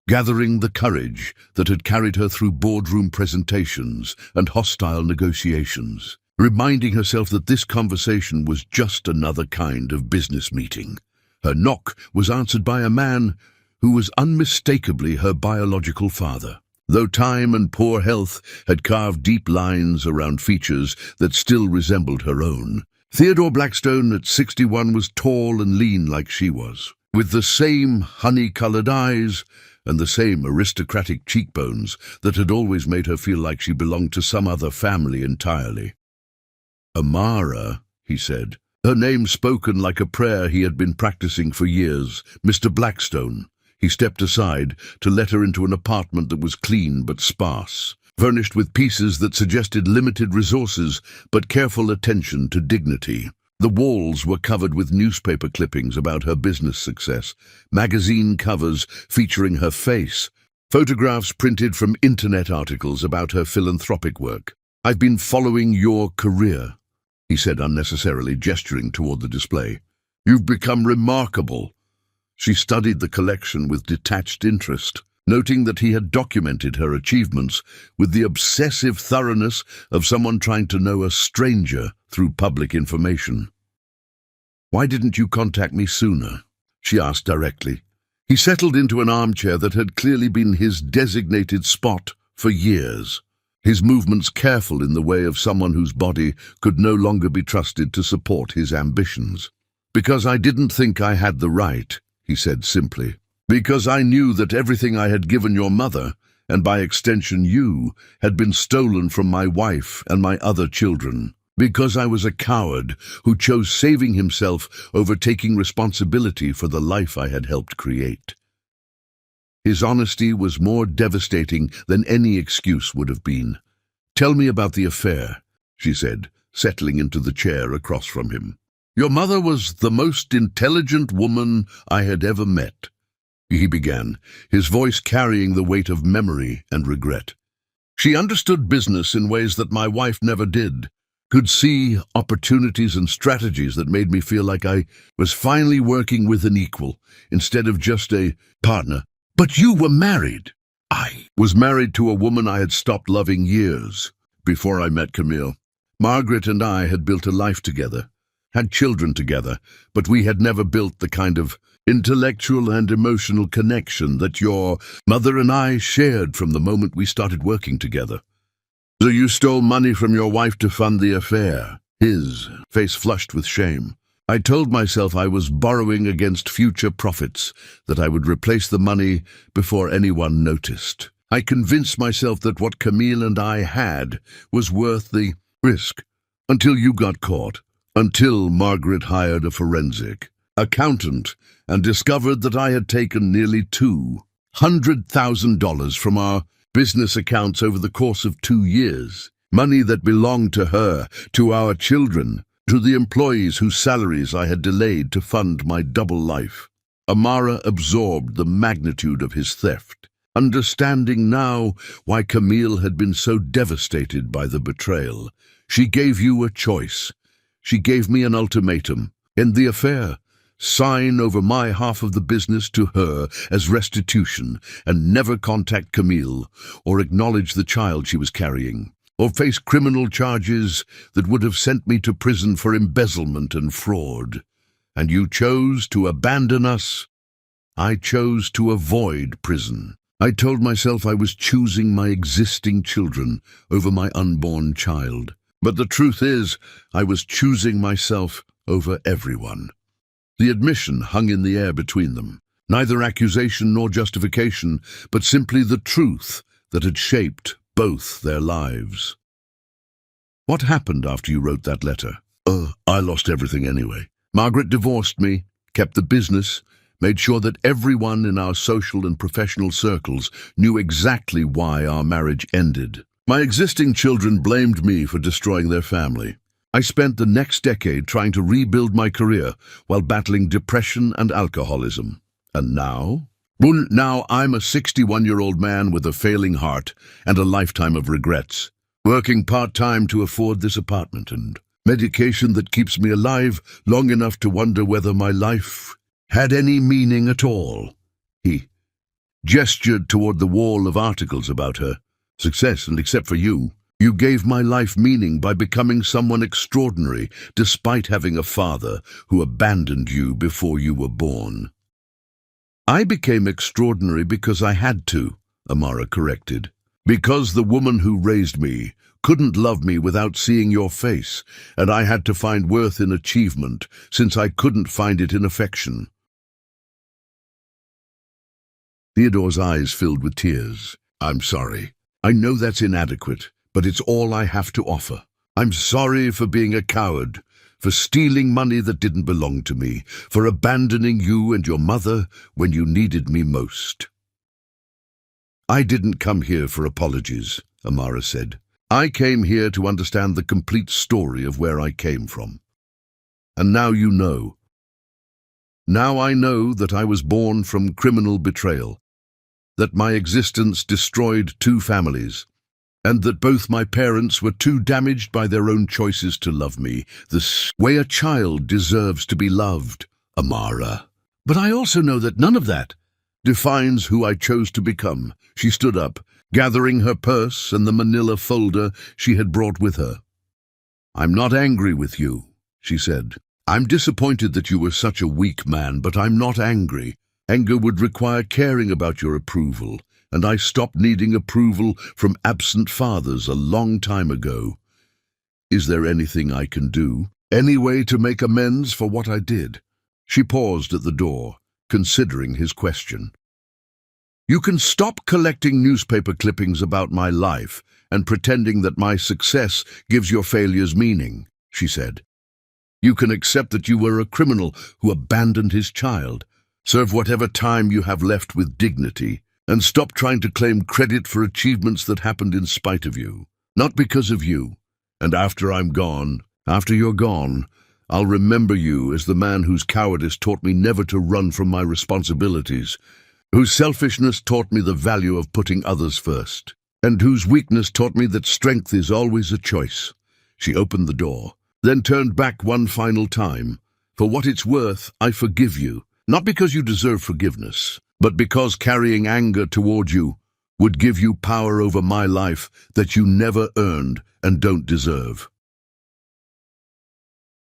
gathering the courage that had carried her through boardroom presentations and hostile negotiations, reminding herself that this conversation was just another kind of business meeting. Her knock was answered by a man who was unmistakably her biological father, though time and poor health had carved deep lines around features that still resembled her own. Theodore Blackstone at 61 was tall and lean like she was, with the same honey-colored eyes and the same aristocratic cheekbones that had always made her feel like she belonged to some other family entirely. "Amara," he said, her name spoken like a prayer he had been practicing for years. "Mr. Blackstone." He stepped aside to let her into an apartment that was clean but sparse, furnished with pieces that suggested limited resources but careful attention to dignity. The walls were covered with newspaper clippings about her business success, magazine covers featuring her face, photographs printed from internet articles about her philanthropic work. "I've been following your career," he said unnecessarily, gesturing toward the display. "You've become remarkable." She studied the collection with detached interest, noting that he had documented her achievements with the obsessive thoroughness of someone trying to know a stranger through public information. "Why didn't you contact me sooner?" she asked directly. He settled into an armchair that had clearly been his designated spot for years, his movements careful in the way of someone whose body could no longer be trusted to support his ambitions. "Because I didn't think I had the right," he said simply. "Because I knew that everything I had given your mother, and by extension you, had been stolen from my wife and my other children. Because I was a coward who chose saving himself over taking responsibility for the life I had helped create." His honesty was more devastating than any excuse would have been. "Tell me about the affair," she said, settling into the chair across from him. "Your mother was the most intelligent woman I had ever met," he began, his voice carrying the weight of memory and regret. "She understood business in ways that my wife never did, could see opportunities and strategies that made me feel like I was finally working with an equal instead of just a partner. But you were married. I was married to a woman I had stopped loving years before I met Camille. Margaret and I had built a life together, had children together, but we had never built the kind of intellectual and emotional connection that your mother and I shared from the moment we started working together. So you stole money from your wife to fund the affair. His face flushed with shame. I told myself I was borrowing against future profits, that I would replace the money before anyone noticed. I convinced myself that what Camille and I had was worth the risk, until you got caught, until Margaret hired a forensic accountant and discovered that I had taken nearly $200,000 from our business accounts over the course of 2 years, money that belonged to her, to our children, to the employees whose salaries I had delayed to fund my double life. Amara absorbed the magnitude of his theft, understanding now why Camille had been so devastated by the betrayal. She gave you a choice. She gave me an ultimatum. End the affair. Sign over my half of the business to her as restitution and never contact Camille or acknowledge the child she was carrying, or face criminal charges that would have sent me to prison for embezzlement and fraud. And you chose to abandon us. I chose to avoid prison. I told myself I was choosing my existing children over my unborn child. But the truth is, I was choosing myself over everyone. The admission hung in the air between them, neither accusation nor justification, but simply the truth that had shaped both their lives. What happened after you wrote that letter? I lost everything anyway. Margaret divorced me, kept the business, made sure that everyone in our social and professional circles knew exactly why our marriage ended. My existing children blamed me for destroying their family. I spent the next decade trying to rebuild my career while battling depression and alcoholism. And now? Well, now I'm a 61-year-old man with a failing heart and a lifetime of regrets, working part-time to afford this apartment and medication that keeps me alive long enough to wonder whether my life had any meaning at all. He gestured toward the wall of articles about her success, and except for you, you gave my life meaning by becoming someone extraordinary, despite having a father who abandoned you before you were born. I became extraordinary because I had to, Amara corrected. Because the woman who raised me couldn't love me without seeing your face, and I had to find worth in achievement, since I couldn't find it in affection. Theodore's eyes filled with tears. I'm sorry. I know that's inadequate, but it's all I have to offer. I'm sorry for being a coward, for stealing money that didn't belong to me, for abandoning you and your mother when you needed me most. I didn't come here for apologies, Amara said. I came here to understand the complete story of where I came from. And now you know. Now I know that I was born from criminal betrayal, that my existence destroyed 2 families, and that both my parents were too damaged by their own choices to love me, the way a child deserves to be loved, Amara. But I also know that none of that defines who I chose to become. She stood up, gathering her purse and the manila folder she had brought with her. I'm not angry with you, she said. I'm disappointed that you were such a weak man, but I'm not angry. Anger would require caring about your approval, and I stopped needing approval from absent fathers a long time ago. Is there anything I can do? Any way to make amends for what I did? She paused at the door, considering his question. You can stop collecting newspaper clippings about my life and pretending that my success gives your failures meaning, she said. You can accept that you were a criminal who abandoned his child. Serve whatever time you have left with dignity, and stop trying to claim credit for achievements that happened in spite of you, not because of you. And after I'm gone, after you're gone, I'll remember you as the man whose cowardice taught me never to run from my responsibilities, whose selfishness taught me the value of putting others first, and whose weakness taught me that strength is always a choice. She opened the door, then turned back one final time. For what it's worth, I forgive you. Not because you deserve forgiveness, but because carrying anger toward you would give you power over my life that you never earned and don't deserve.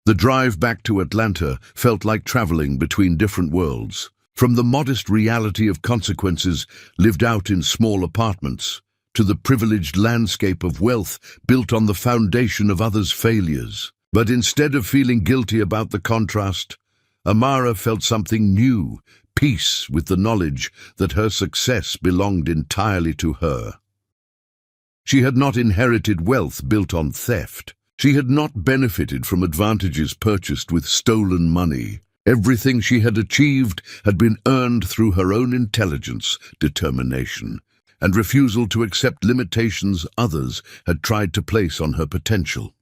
The drive back to Atlanta felt like traveling between different worlds, from the modest reality of consequences lived out in small apartments, to the privileged landscape of wealth built on the foundation of others' failures. But instead of feeling guilty about the contrast, Amara felt something new, peace with the knowledge that her success belonged entirely to her. She had not inherited wealth built on theft. She had not benefited from advantages purchased with stolen money. Everything she had achieved had been earned through her own intelligence, determination, and refusal to accept limitations others had tried to place on her potential.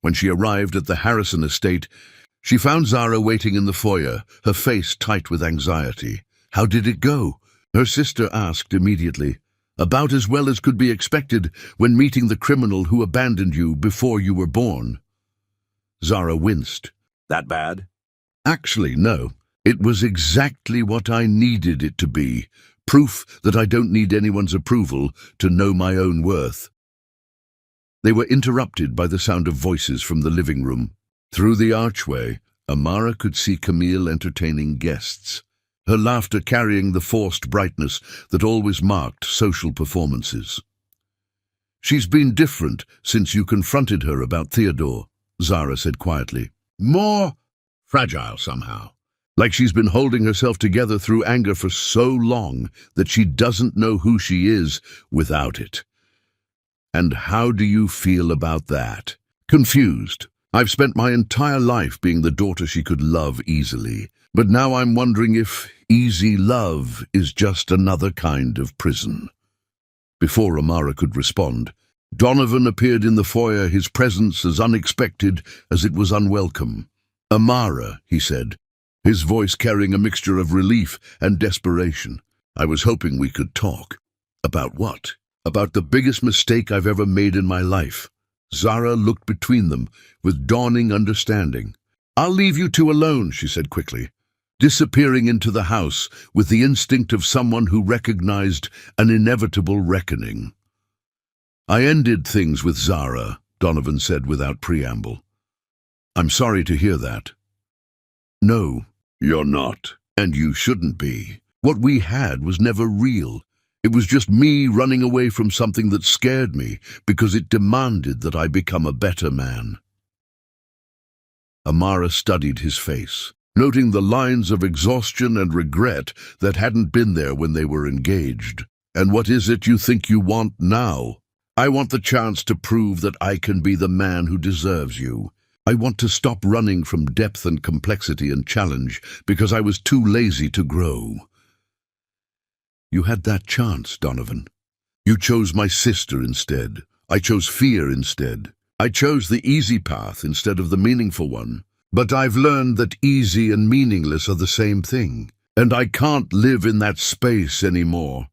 When she arrived at the Harrison estate, she found Zara waiting in the foyer, her face tight with anxiety. "How did it go?" her sister asked immediately. "About as well as could be expected when meeting the criminal who abandoned you before you were born." Zara winced. That bad? "Actually, no. It was exactly what I needed it to be. Proof that I don't need anyone's approval to know my own worth." They were interrupted by the sound of voices from the living room. Through the archway, Amara could see Camille entertaining guests, her laughter carrying the forced brightness that always marked social performances. "She's been different since you confronted her about Theodore," Zara said quietly. "More fragile somehow. Like she's been holding herself together through anger for so long that she doesn't know who she is without it." "And how do you feel about that?" "Confused. I've spent my entire life being the daughter she could love easily, but now I'm wondering if easy love is just another kind of prison." Before Amara could respond, Donovan appeared in the foyer, his presence as unexpected as it was unwelcome. "Amara," he said, his voice carrying a mixture of relief and desperation. "I was hoping we could talk." "About what?" "About the biggest mistake I've ever made in my life." Zara looked between them with dawning understanding. "I'll leave you two alone," she said quickly, disappearing into the house with the instinct of someone who recognized an inevitable reckoning. "I ended things with Zara," Donovan said without preamble. "I'm sorry to hear that." "No, you're not, and you shouldn't be. What we had was never real. It was just me running away from something that scared me because it demanded that I become a better man." Amara studied his face, noting the lines of exhaustion and regret that hadn't been there when they were engaged. "And what is it you think you want now?" "I want the chance to prove that I can be the man who deserves you. I want to stop running from depth and complexity and challenge because I was too lazy to grow." "You had that chance, Donovan. You chose my sister instead. I chose fear instead. I chose the easy path instead of the meaningful one. But I've learned that easy and meaningless are the same thing, and I can't live in that space anymore."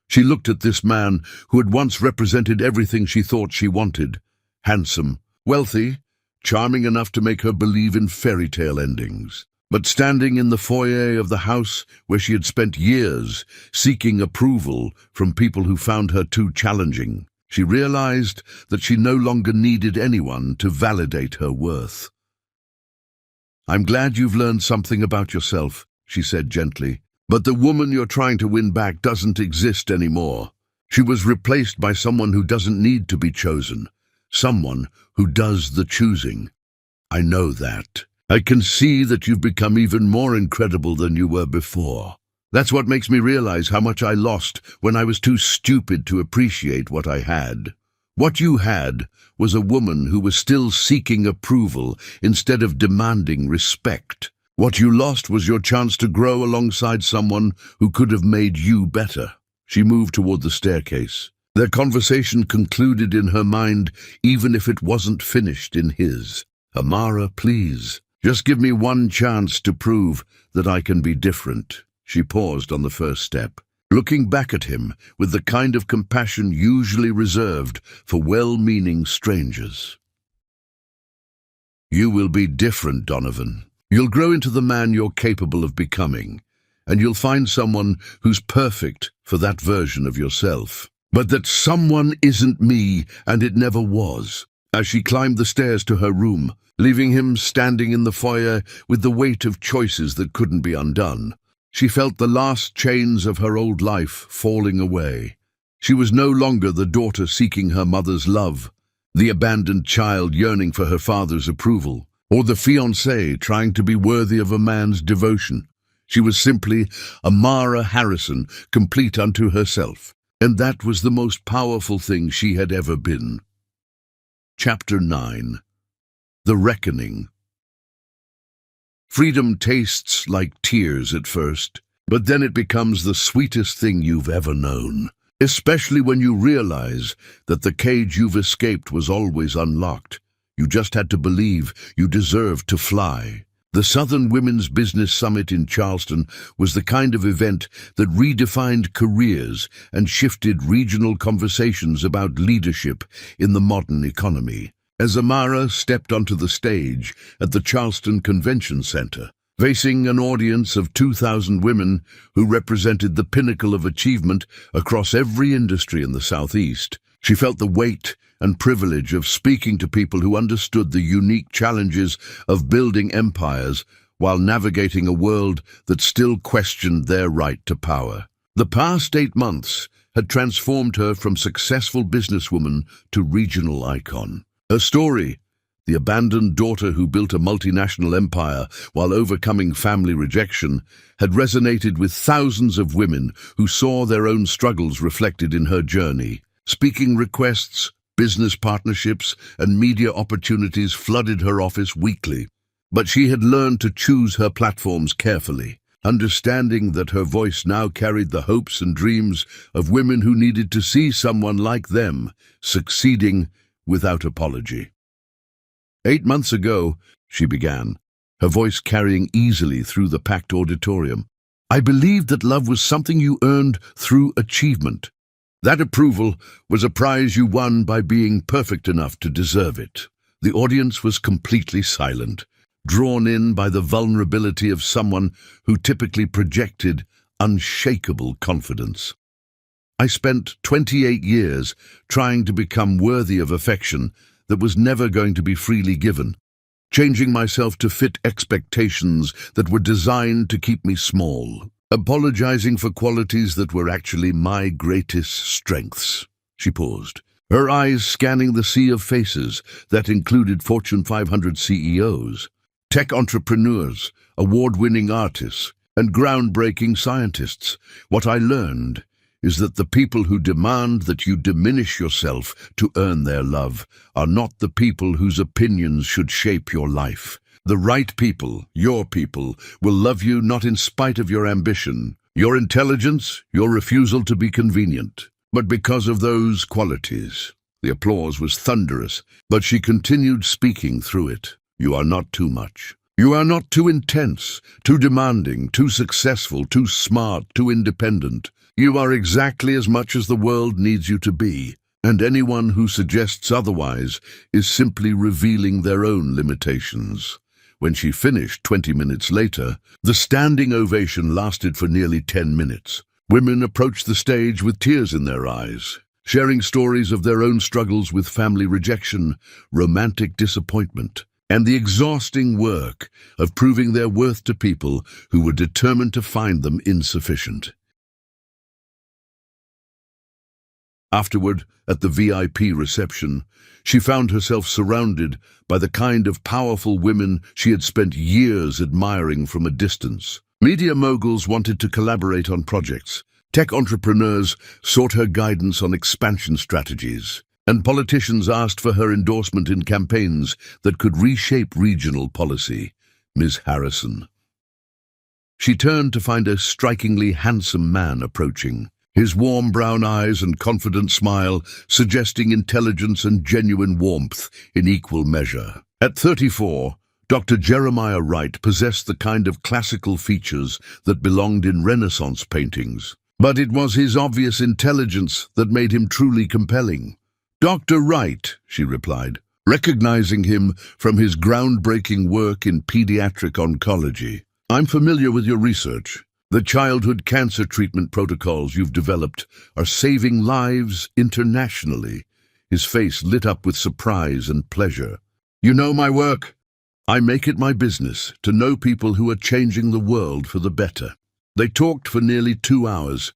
She looked at this man who had once represented everything she thought she wanted. Handsome, wealthy, charming enough to make her believe in fairy tale endings. But standing in the foyer of the house where she had spent years seeking approval from people who found her too challenging, she realized that she no longer needed anyone to validate her worth. "I'm glad you've learned something about yourself," she said gently, "but the woman you're trying to win back doesn't exist anymore. She was replaced by someone who doesn't need to be chosen, someone who does the choosing. I know that. I can see that you've become even more incredible than you were before. That's what makes me realize how much I lost when I was too stupid to appreciate what I had. What you had was a woman who was still seeking approval instead of demanding respect. What you lost was your chance to grow alongside someone who could have made you better." She moved toward the staircase. Their conversation concluded in her mind, even if it wasn't finished in his. "Amara, please. Just give me one chance to prove that I can be different." She paused on the first step, looking back at him with the kind of compassion usually reserved for well-meaning strangers. "You will be different, Donovan. You'll grow into the man you're capable of becoming, and you'll find someone who's perfect for that version of yourself. But that someone isn't me, and it never was. As she climbed the stairs to her room, leaving him standing in the foyer with the weight of choices that couldn't be undone, she felt the last chains of her old life falling away. She was no longer the daughter seeking her mother's love, the abandoned child yearning for her father's approval, or the fiancé trying to be worthy of a man's devotion. She was simply Amara Harrison, complete unto herself, and that was the most powerful thing she had ever been. Chapter 9. The Reckoning. Freedom tastes like tears at first, but then it becomes the sweetest thing you've ever known, especially when you realize that the cage you've escaped was always unlocked. You just had to believe you deserved to fly. The Southern Women's Business Summit in Charleston was the kind of event that redefined careers and shifted regional conversations about leadership in the modern economy. As Amara stepped onto the stage at the Charleston Convention Center, facing an audience of 2,000 women who represented the pinnacle of achievement across every industry in the Southeast, she felt the weight and privilege of speaking to people who understood the unique challenges of building empires while navigating a world that still questioned their right to power. The past 8 months had transformed her from successful businesswoman to regional icon. Her story, the abandoned daughter who built a multinational empire while overcoming family rejection, had resonated with thousands of women who saw their own struggles reflected in her journey. Speaking requests, business partnerships, and media opportunities flooded her office weekly. But she had learned to choose her platforms carefully, understanding that her voice now carried the hopes and dreams of women who needed to see someone like them succeeding without apology. 8 months ago, she began, her voice carrying easily through the packed auditorium, I believed that love was something you earned through achievement. That approval was a prize you won by being perfect enough to deserve it. The audience was completely silent, drawn in by the vulnerability of someone who typically projected unshakable confidence. I spent 28 years trying to become worthy of affection that was never going to be freely given, changing myself to fit expectations that were designed to keep me small, apologizing for qualities that were actually my greatest strengths. She paused, her eyes scanning the sea of faces that included Fortune 500 CEOs, tech entrepreneurs, award-winning artists, and groundbreaking scientists. What I learned is that the people who demand that you diminish yourself to earn their love are not the people whose opinions should shape your life. The right people, your people, will love you not in spite of your ambition, your intelligence, your refusal to be convenient, but because of those qualities. The applause was thunderous, but she continued speaking through it. You are not too much. You are not too intense, too demanding, too successful, too smart, too independent. You are exactly as much as the world needs you to be, and anyone who suggests otherwise is simply revealing their own limitations. When she finished 20 minutes later, the standing ovation lasted for nearly 10 minutes. Women approached the stage with tears in their eyes, sharing stories of their own struggles with family rejection, romantic disappointment, and the exhausting work of proving their worth to people who were determined to find them insufficient. Afterward, at the VIP reception, she found herself surrounded by the kind of powerful women she had spent years admiring from a distance. Media moguls wanted to collaborate on projects, tech entrepreneurs sought her guidance on expansion strategies, and politicians asked for her endorsement in campaigns that could reshape regional policy. Ms. Harrison. She turned to find a strikingly handsome man approaching, his warm brown eyes and confident smile suggesting intelligence and genuine warmth in equal measure. At 34, Dr. Jeremiah Wright possessed the kind of classical features that belonged in Renaissance paintings, but it was his obvious intelligence that made him truly compelling. Dr. Wright, she replied, recognizing him from his groundbreaking work in pediatric oncology. I'm familiar with your research. The childhood cancer treatment protocols you've developed are saving lives internationally. His face lit up with surprise and pleasure. You know my work. I make it my business to know people who are changing the world for the better. They talked for nearly 2 hours,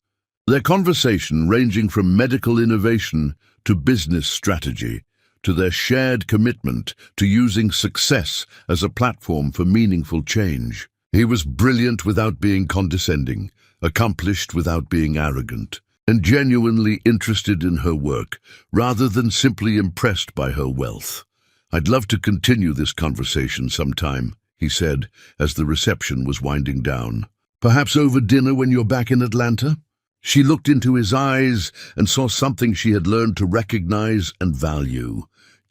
their conversation ranging from medical innovation to business strategy, to their shared commitment to using success as a platform for meaningful change. He was brilliant without being condescending, accomplished without being arrogant, and genuinely interested in her work, rather than simply impressed by her wealth. I'd love to continue this conversation sometime, he said, as the reception was winding down. Perhaps over dinner when you're back in Atlanta? She looked into his eyes and saw something she had learned to recognize and value: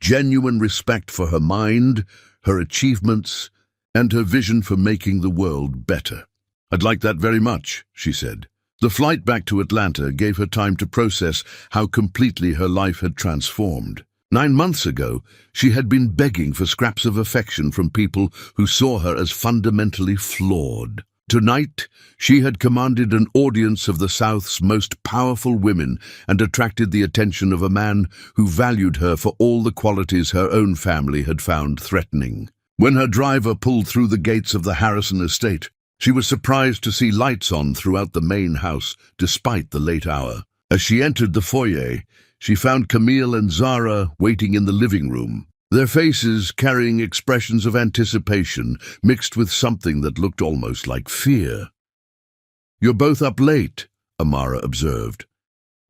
genuine respect for her mind, her achievements, and her vision for making the world better. I'd like that very much, she said. The flight back to Atlanta gave her time to process how completely her life had transformed. 9 months ago, she had been begging for scraps of affection from people who saw her as fundamentally flawed. Tonight, she had commanded an audience of the South's most powerful women and attracted the attention of a man who valued her for all the qualities her own family had found threatening. When her driver pulled through the gates of the Harrison estate, she was surprised to see lights on throughout the main house, despite the late hour. As she entered the foyer, she found Camille and Zara waiting in the living room, their faces carrying expressions of anticipation mixed with something that looked almost like fear. "You're both up late," Amara observed.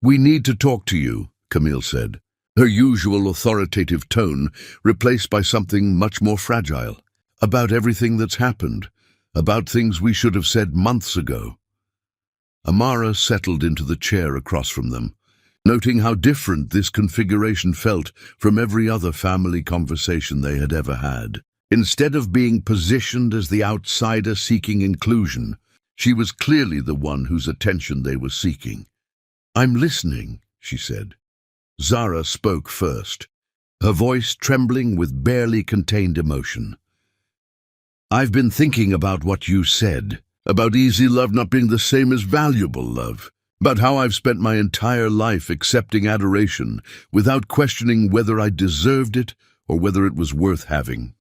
"We need to talk to you," Camille said, her usual authoritative tone replaced by something much more fragile. "About everything that's happened, about things we should have said months ago." Amara settled into the chair across from them, noting how different this configuration felt from every other family conversation they had ever had. Instead of being positioned as the outsider seeking inclusion, she was clearly the one whose attention they were seeking. "I'm listening," she said. Zara spoke first, her voice trembling with barely contained emotion. "I've been thinking about what you said, about easy love not being the same as valuable love. About how I've spent my entire life accepting adoration without questioning whether I deserved it or whether it was worth having.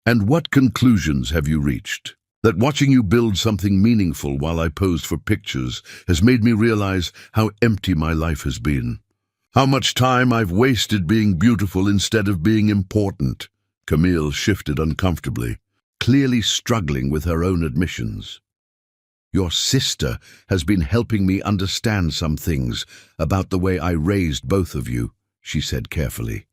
And what conclusions have you reached? That watching you build something meaningful while I posed for pictures has made me realize how empty my life has been. How much time I've wasted being beautiful instead of being important." Camille shifted uncomfortably, clearly struggling with her own admissions. "Your sister has been helping me understand some things about the way I raised both of you," she said carefully.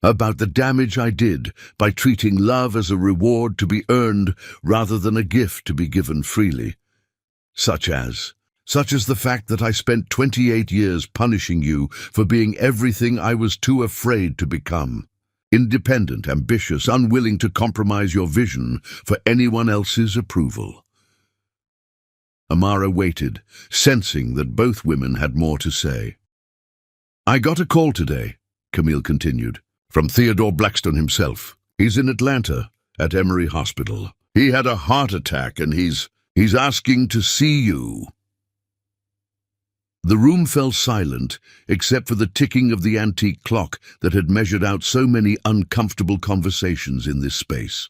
"About the damage I did by treating love as a reward to be earned rather than a gift to be given freely. Such as the fact that I spent 28 years punishing you for being everything I was too afraid to become. Independent, ambitious, unwilling to compromise your vision for anyone else's approval." Amara waited, sensing that both women had more to say. "I got a call today," Camille continued, "from Theodore Blackstone himself. He's in Atlanta, at Emory Hospital. He had a heart attack and he's asking to see you." The room fell silent, except for the ticking of the antique clock that had measured out so many uncomfortable conversations in this space.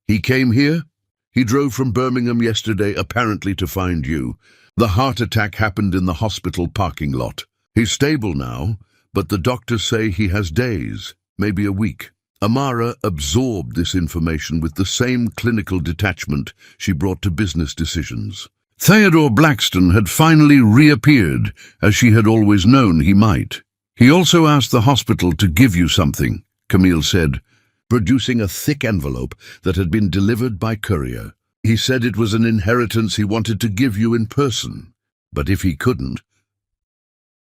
"He came here? He drove from Birmingham yesterday, apparently to find you. The heart attack happened in the hospital parking lot. He's stable now, but the doctors say he has days, maybe a week." Amara absorbed this information with the same clinical detachment she brought to business decisions. Theodore Blackstone had finally reappeared, as she had always known he might. "He also asked the hospital to give you something," Camille said, producing a thick envelope that had been delivered by courier. "He said it was an inheritance he wanted to give you in person, but if he couldn't—"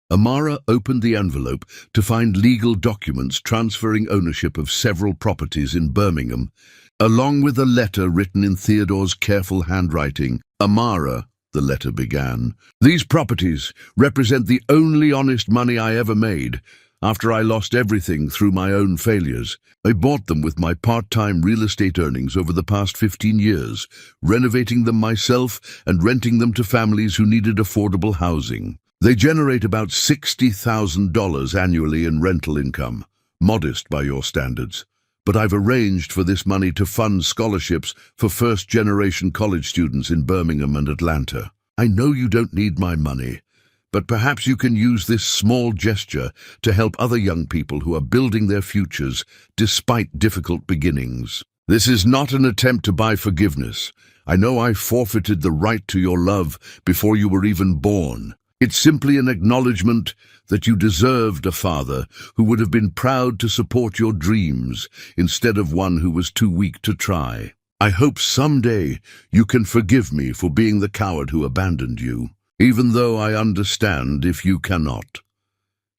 Amara opened the envelope to find legal documents transferring ownership of several properties in Birmingham, along with a letter written in Theodore's careful handwriting. "Amara," the letter began, "these properties represent the only honest money I ever made. After I lost everything through my own failures, I bought them with my part-time real estate earnings over the past 15 years, renovating them myself and renting them to families who needed affordable housing. They generate about $60,000 annually in rental income, modest by your standards. But I've arranged for this money to fund scholarships for first-generation college students in Birmingham and Atlanta. I know you don't need my money, but perhaps you can use this small gesture to help other young people who are building their futures despite difficult beginnings. This is not an attempt to buy forgiveness. I know I forfeited the right to your love before you were even born. It's simply an acknowledgement that you deserved a father who would have been proud to support your dreams instead of one who was too weak to try. I hope someday you can forgive me for being the coward who abandoned you, even though I understand if you cannot.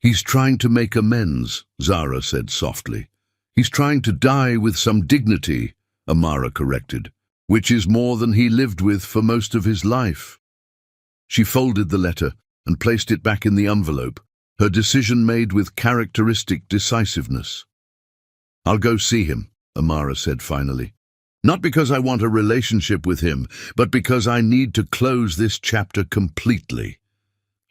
He's trying to make amends, Zara said softly. He's trying to die with some dignity, Amara corrected, which is more than he lived with for most of his life. She folded the letter and placed it back in the envelope, her decision made with characteristic decisiveness. I'll go see him, Amara said finally. Not because I want a relationship with him, but because I need to close this chapter completely.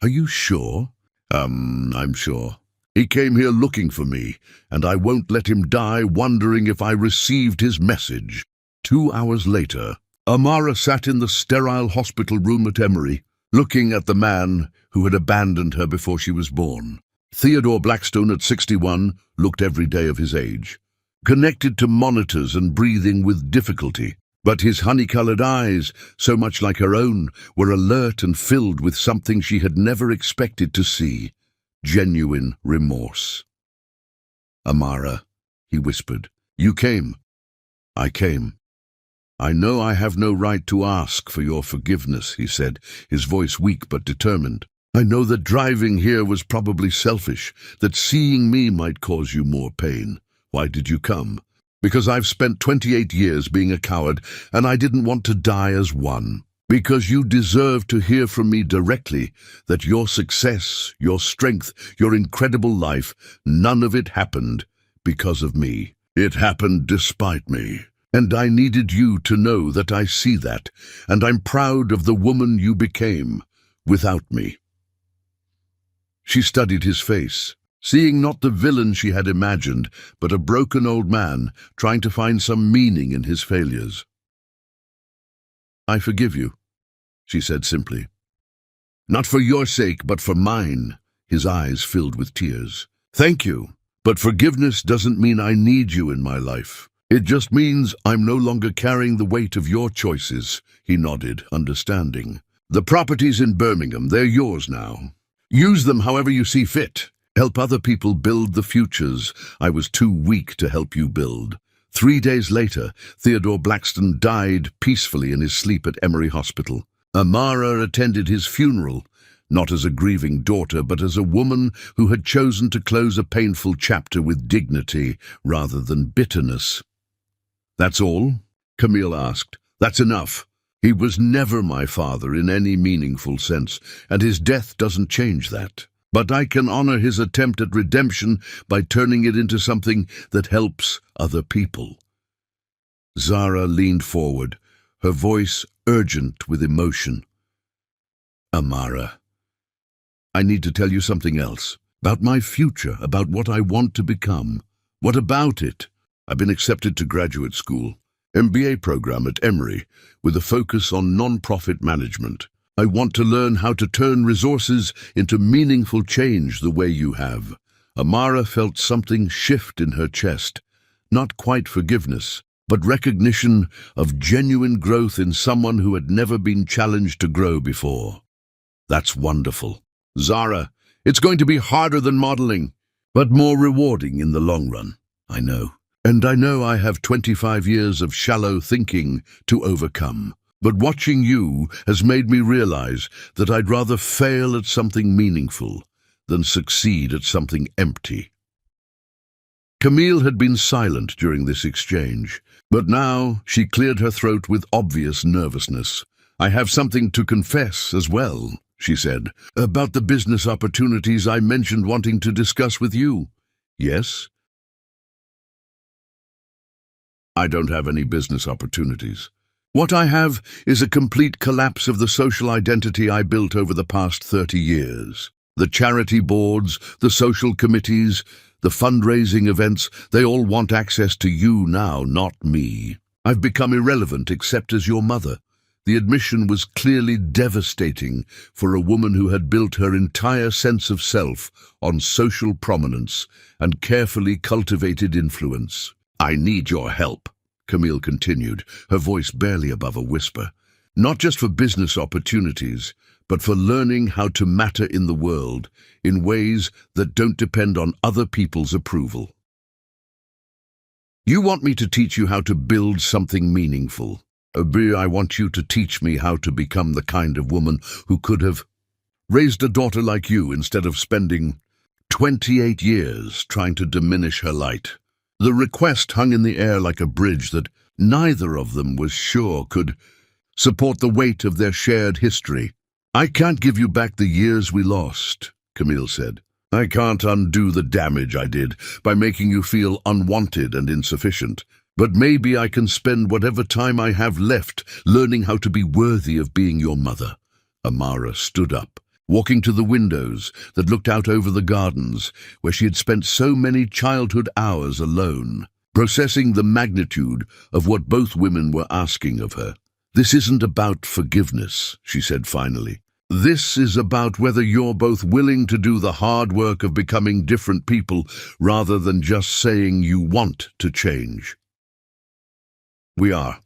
Are you sure? I'm sure. He came here looking for me, and I won't let him die wondering if I received his message. 2 hours later, Amara sat in the sterile hospital room at Emory, looking at the man who had abandoned her before she was born. Theodore Blackstone, at 61, looked every day of his age, connected to monitors and breathing with difficulty. But his honey-colored eyes, so much like her own, were alert and filled with something she had never expected to see: genuine remorse. Amara, he whispered, you came. I came. I know I have no right to ask for your forgiveness, he said, his voice weak but determined. I know that driving here was probably selfish, that seeing me might cause you more pain. Why did you come? Because I've spent 28 years being a coward, and I didn't want to die as one. Because you deserve to hear from me directly that your success, your strength, your incredible life, none of it happened because of me. It happened despite me. And I needed you to know that I see that, and I'm proud of the woman you became without me. She studied his face, seeing not the villain she had imagined, but a broken old man trying to find some meaning in his failures. I forgive you, she said simply. Not for your sake, but for mine, his eyes filled with tears. Thank you, but forgiveness doesn't mean I need you in my life. It just means I'm no longer carrying the weight of your choices, he nodded, understanding. The properties in Birmingham, they're yours now. Use them however you see fit. Help other people build the futures I was too weak to help you build. 3 days later, Theodore Blackstone died peacefully in his sleep at Emory Hospital. Amara attended his funeral, not as a grieving daughter, but as a woman who had chosen to close a painful chapter with dignity rather than bitterness. That's all? Camille asked. That's enough. He was never my father in any meaningful sense, and his death doesn't change that. But I can honor his attempt at redemption by turning it into something that helps other people. Zara leaned forward, her voice urgent with emotion. Amara, I need to tell you something else. About my future, about what I want to become. What about it? I've been accepted to graduate school, MBA program at Emory, with a focus on non-profit management. I want to learn how to turn resources into meaningful change the way you have. Amara felt something shift in her chest, not quite forgiveness, but recognition of genuine growth in someone who had never been challenged to grow before. That's wonderful. Zara, it's going to be harder than modeling, but more rewarding in the long run. I know. And I know I have 25 years of shallow thinking to overcome. But watching you has made me realize that I'd rather fail at something meaningful than succeed at something empty. Camille had been silent during this exchange, but now she cleared her throat with obvious nervousness. I have something to confess as well, she said. "About the business opportunities I mentioned wanting to discuss with you." "Yes?" "I don't have any business opportunities. What I have is a complete collapse of the social identity I built over the past 30 years. The charity boards, the social committees, the fundraising events, they all want access to you now, not me. I've become irrelevant except as your mother." The admission was clearly devastating for a woman who had built her entire sense of self on social prominence and carefully cultivated influence. "I need your help," Camille continued, her voice barely above a whisper. "Not just for business opportunities, but for learning how to matter in the world in ways that don't depend on other people's approval. You want me to teach you how to build something meaningful. I want you to teach me how to become the kind of woman who could have raised a daughter like you instead of spending 28 years trying to diminish her light." The request hung in the air like a bridge that neither of them was sure could support the weight of their shared history. "I can't give you back the years we lost," Camille said. "I can't undo the damage I did by making you feel unwanted and insufficient. But maybe I can spend whatever time I have left learning how to be worthy of being your mother." Amara stood up, walking to the windows that looked out over the gardens where she had spent so many childhood hours alone, processing the magnitude of what both women were asking of her. "This isn't about forgiveness," she said finally. "This is about whether you're both willing to do the hard work of becoming different people rather than just saying you want to change." "We are,"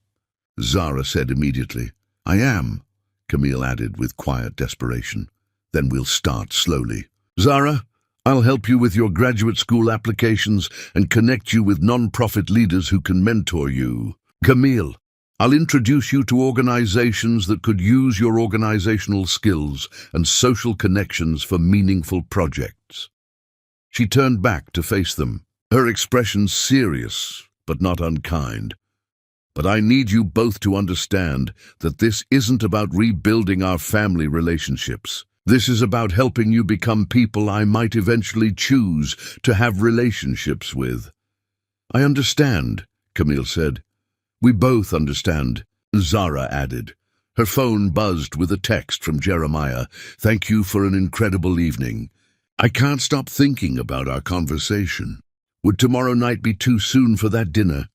Zara said immediately. "I am," Camille added with quiet desperation. "Then we'll start slowly. Zara, I'll help you with your graduate school applications and connect you with non-profit leaders who can mentor you. Camille, I'll introduce you to organizations that could use your organizational skills and social connections for meaningful projects." She turned back to face them, her expression serious but not unkind. "But I need you both to understand that this isn't about rebuilding our family relationships. This is about helping you become people I might eventually choose to have relationships with." "I understand," Camille said. "We both understand," Zara added. Her phone buzzed with a text from Jeremiah. "Thank you for an incredible evening. I can't stop thinking about our conversation. Would tomorrow night be too soon for that dinner?"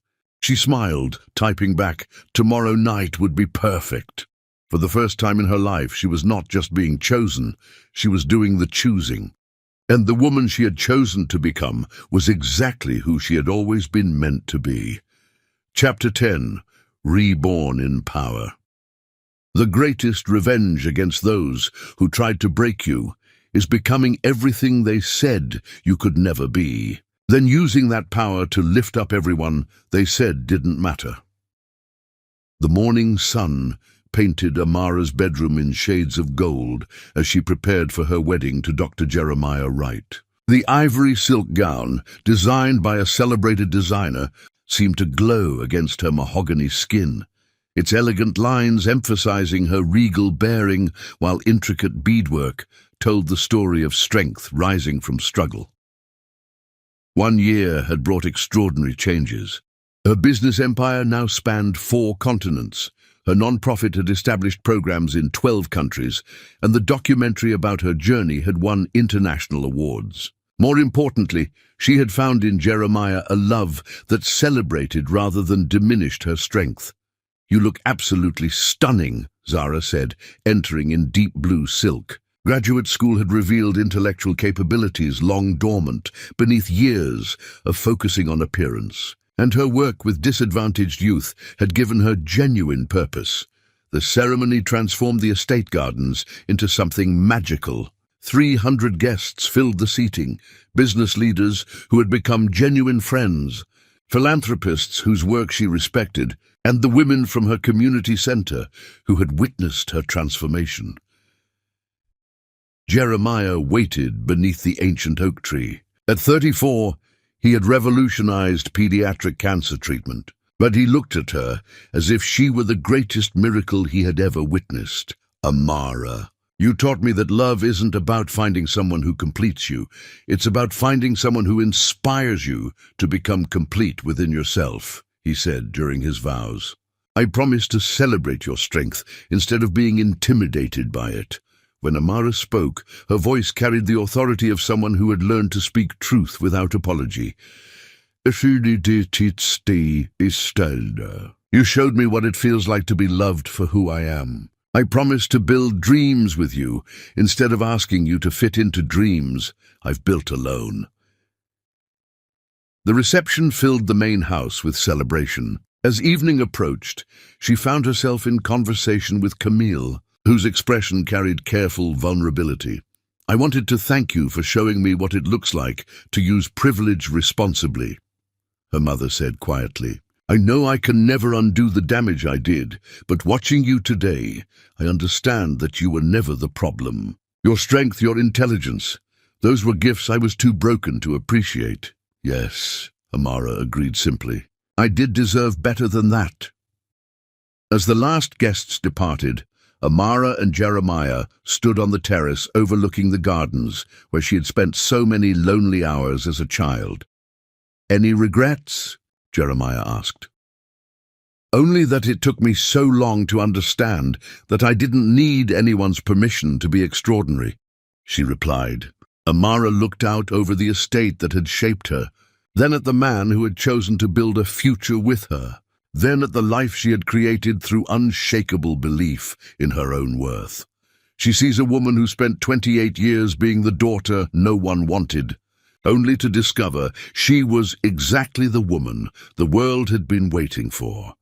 She smiled, typing back, "Tomorrow night would be perfect." For the first time in her life, she was not just being chosen, she was doing the choosing. And the woman she had chosen to become was exactly who she had always been meant to be. Chapter 10. Reborn in Power. The greatest revenge against those who tried to break you is becoming everything they said you could never be, then using that power to lift up everyone they said didn't matter. The morning sun painted Amara's bedroom in shades of gold as she prepared for her wedding to Dr. Jeremiah Wright. The ivory silk gown, designed by a celebrated designer, seemed to glow against her mahogany skin, its elegant lines emphasizing her regal bearing while intricate beadwork told the story of strength rising from struggle. 1 year had brought extraordinary changes. Her business empire now spanned 4 continents. Her non-profit had established programs in 12 countries, and the documentary about her journey had won international awards. More importantly, she had found in Jeremiah a love that celebrated rather than diminished her strength. "You look absolutely stunning," Zara said, entering in deep blue silk. Graduate school had revealed intellectual capabilities long dormant beneath years of focusing on appearance, and her work with disadvantaged youth had given her genuine purpose. The ceremony transformed the estate gardens into something magical. 300 guests filled the seating, business leaders who had become genuine friends, philanthropists whose work she respected, and the women from her community center who had witnessed her transformation. Jeremiah waited beneath the ancient oak tree. At 34, he had revolutionized pediatric cancer treatment, but he looked at her as if she were the greatest miracle he had ever witnessed. "Amara, You taught me that love isn't about finding someone who completes you. It's about finding someone who inspires you to become complete within yourself, he said during his vows. I promise to celebrate your strength instead of being intimidated by it. When Amara spoke, her voice carried the authority of someone who had learned to speak truth without apology. You showed me what it feels like to be loved for who I am. I promise to build dreams with you instead of asking you to fit into dreams I've built alone. The reception filled the main house with celebration. As evening approached, she found herself in conversation with Camille, whose expression carried careful vulnerability. I wanted to thank you for showing me what it looks like to use privilege responsibly, her mother said quietly. I know I can never undo the damage I did, but watching you today, I understand that you were never the problem. Your strength, your intelligence, those were gifts I was too broken to appreciate. Yes, Amara agreed simply. I did deserve better than that. As the last guests departed, Amara and Jeremiah stood on the terrace overlooking the gardens where she had spent so many lonely hours as a child. Any regrets? Jeremiah asked. Only that it took me so long to understand that I didn't need anyone's permission to be extraordinary, she replied. Amara looked out over the estate that had shaped her, then at the man who had chosen to build a future with her, then at the life she had created through unshakable belief in her own worth. She sees a woman who spent 28 years being the daughter no one wanted, only to discover she was exactly the woman the world had been waiting for.